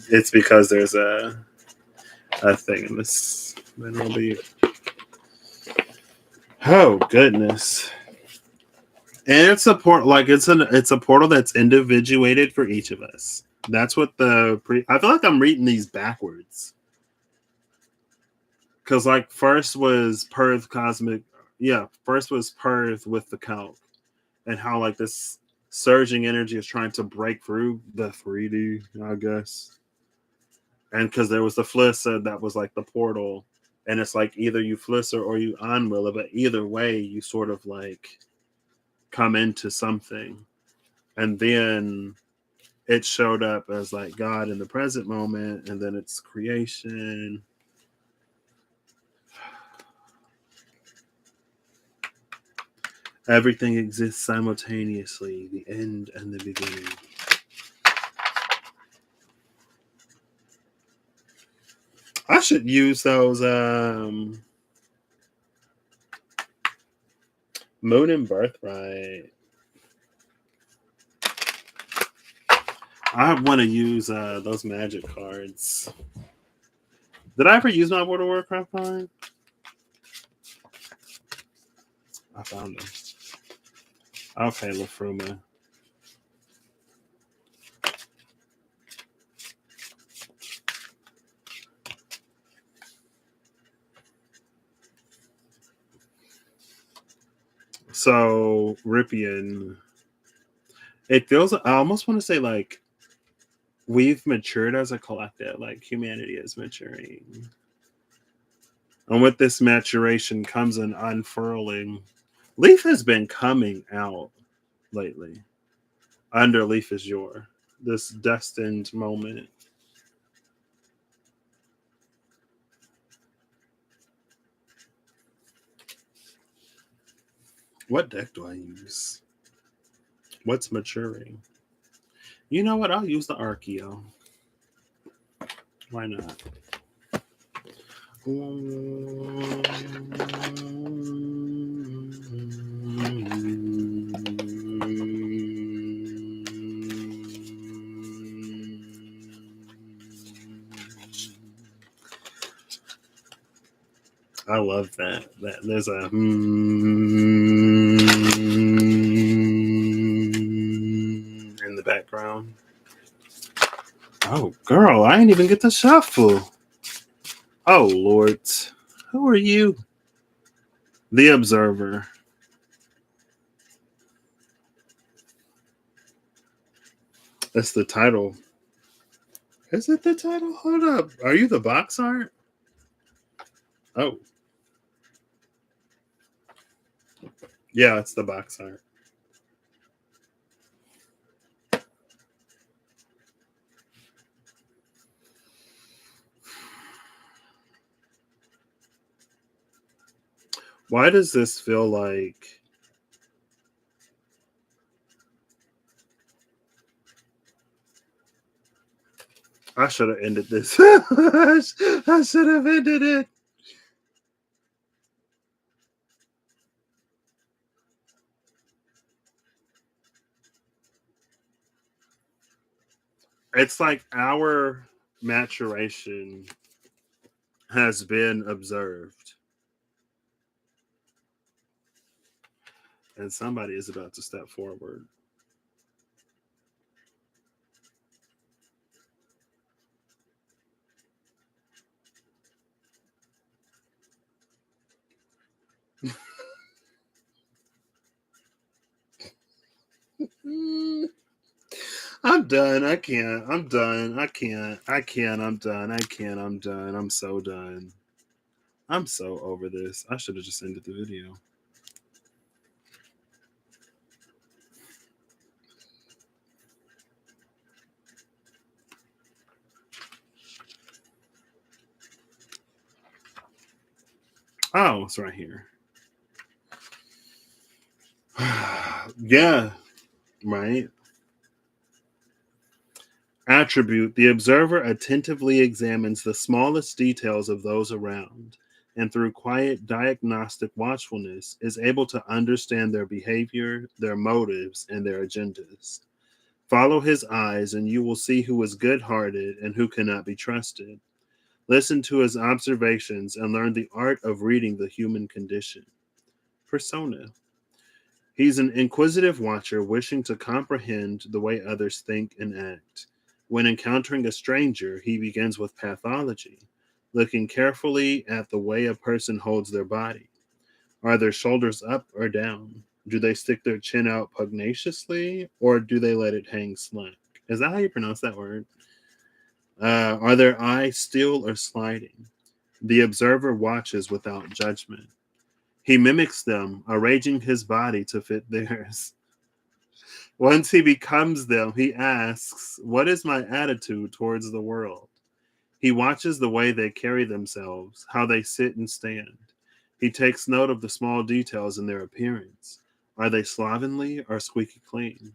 It's because there's a thing in this mineral bead. Oh goodness. And it's a it's a portal that's individuated for each of us. That's what I feel like I'm reading these backwards. Cause like first was Perth Cosmic, first was Perth with the calc, and how like this surging energy is trying to break through the 3D, I guess. And because there was the Flissa that was like the portal, and it's like either you Flissa or you Anwilla, but either way you sort of like come into something. And then it showed up as like God in the present moment, and then it's creation. Everything exists simultaneously, the end and the beginning. I should use those Moon and Birthright. I want to use those magic cards. Did I ever use my World of Warcraft card? I found them. Okay, Lafruma. So, Rippian. It feels, I almost want to say like we've matured as a collective, like humanity is maturing. And with this maturation comes an unfurling. Leaf has been coming out lately. Under Leaf is your this destined moment. What deck do I use? What's maturing? You know what? I'll use the Archeo. Why not? I love that. There's a in the background. Oh, girl, I ain't even get to shuffle. Oh, Lord. Who are you? The Observer. That's the title. Is it the title? Hold up. Are you the box art? Oh. Yeah, it's the box art. Why does this feel like I should have ended this. I should have ended it. It's like our maturation has been observed, and somebody is about to step forward. I'm done. I can't. I'm done. I can't. I can't. I'm done. I can't. I'm done. I'm so done. I'm so over this. I should have just ended the video. Oh, it's right here. Yeah, right. Attribute: the observer attentively examines the smallest details of those around, and through quiet diagnostic watchfulness is able to understand their behavior, their motives, and their agendas. Follow his eyes, and you will see who is good hearted and who cannot be trusted. Listen to his observations and learn the art of reading the human condition. Persona: he's an inquisitive watcher wishing to comprehend the way others think and act. When encountering a stranger, he begins with pathology, looking carefully at the way a person holds their body. Are their shoulders up or down? Do they stick their chin out pugnaciously or do they let it hang slack? Is that how you pronounce that word? Are their eyes still or sliding? The observer watches without judgment. He mimics them, arranging his body to fit theirs. Once he becomes them, he asks, "What is my attitude towards the world?" He watches the way they carry themselves, how they sit and stand. He takes note of the small details in their appearance. Are they slovenly or squeaky clean?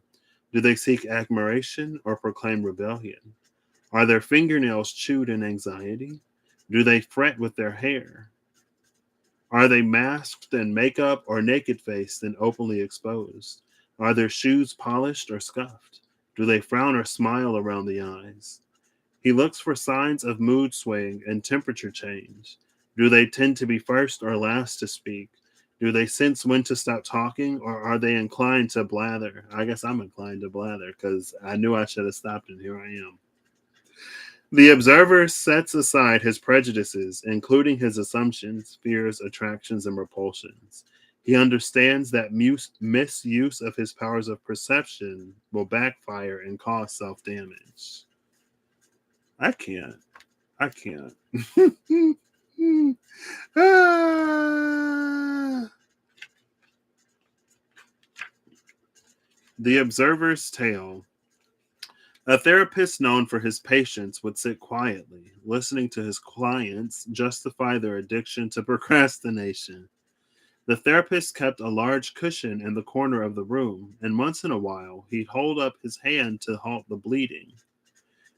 Do they seek admiration or proclaim rebellion? Are their fingernails chewed in anxiety? Do they fret with their hair? Are they masked in makeup or naked faced and openly exposed? Are their shoes polished or scuffed? Do they frown or smile around the eyes? He looks for signs of mood swing and temperature change. Do they tend to be first or last to speak? Do they sense when to stop talking or are they inclined to blather? I guess I'm inclined to blather because I knew I should have stopped and here I am. The observer sets aside his prejudices, including his assumptions, fears, attractions, and repulsions. He understands that misuse of his powers of perception will backfire and cause self damage. I can't. I can't. Ah. The observer's tale. A therapist known for his patience would sit quietly, listening to his clients justify their addiction to procrastination. The therapist kept a large cushion in the corner of the room, and once in a while, he'd hold up his hand to halt the bleeding.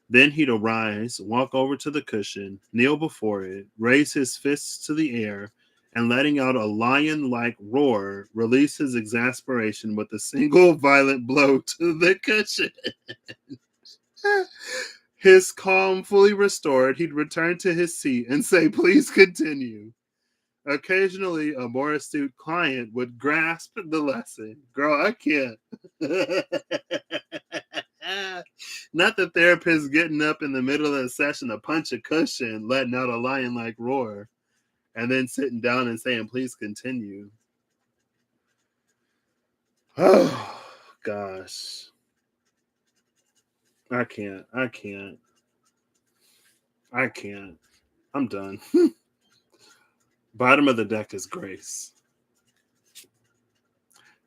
Then he'd arise, walk over to the cushion, kneel before it, raise his fists to the air, and letting out a lion like roar, release his exasperation with a single violent blow to the cushion. His calm fully restored, he'd return to his seat and say, "Please continue." Occasionally, a more astute client would grasp the lesson. Girl, I can't. Not the therapist getting up in the middle of the session to punch a cushion, letting out a lion like roar, and then sitting down and saying, "Please continue." Oh, gosh. I can't. I can't. I can't. I'm done. Bottom of the deck is Grace.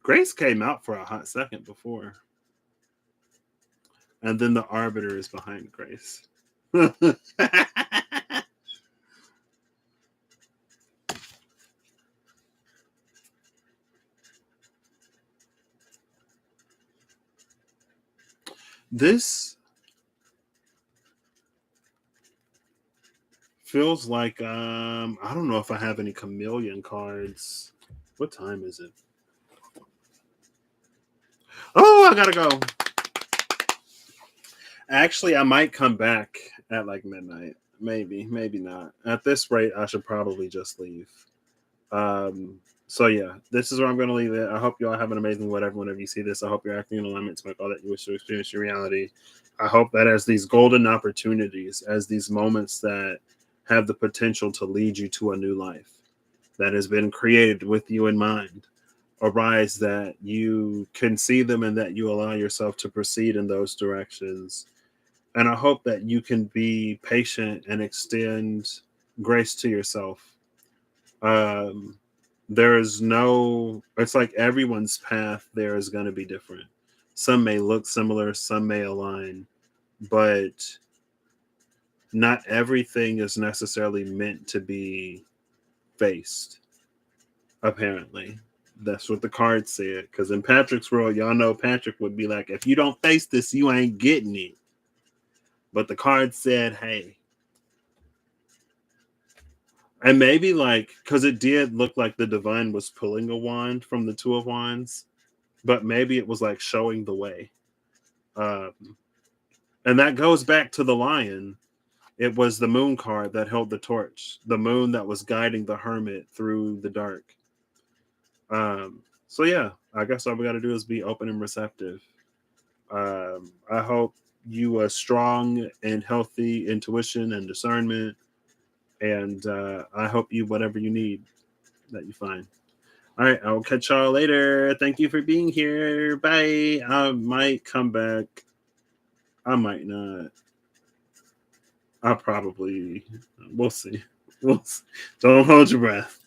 Grace came out for a hot second before. And then the arbiter is behind Grace. This feels like I don't know if I have any chameleon cards. What time is it? Oh, I gotta go. Actually, I might come back at like midnight. Maybe not. At this rate, I should probably just leave. So yeah, this is where I'm going to leave it. I hope you all have an amazing whenever you see this. I hope you're acting in alignment to make all that you wish to experience your reality. I hope that as these golden opportunities, as these moments that have the potential to lead you to a new life that has been created with you in mind, arise, that you can see them and that you allow yourself to proceed in those directions. And I hope that you can be patient and extend grace to yourself. Um, there is no, it's like everyone's path there is going to be different. Some may look similar, some may align, but not everything is necessarily meant to be faced, apparently. That's what the card said. Because in Patrick's world, y'all know Patrick would be like, if you don't face this, you ain't getting it. But the card said, hey. And maybe like, because it did look like the divine was pulling a wand from the Two of Wands, but maybe it was like showing the way. Um, and that goes back to the lion. It was the moon card that held the torch, the moon that was guiding the hermit through the dark. So yeah, I guess all we got to do is be open and receptive. I hope you a strong and healthy intuition and discernment, and I hope you whatever you need that you find. All right, I'll catch y'all later. Thank you for being here. Bye. I might come back. I might not. I probably. We'll see. We'll see. Don't hold your breath.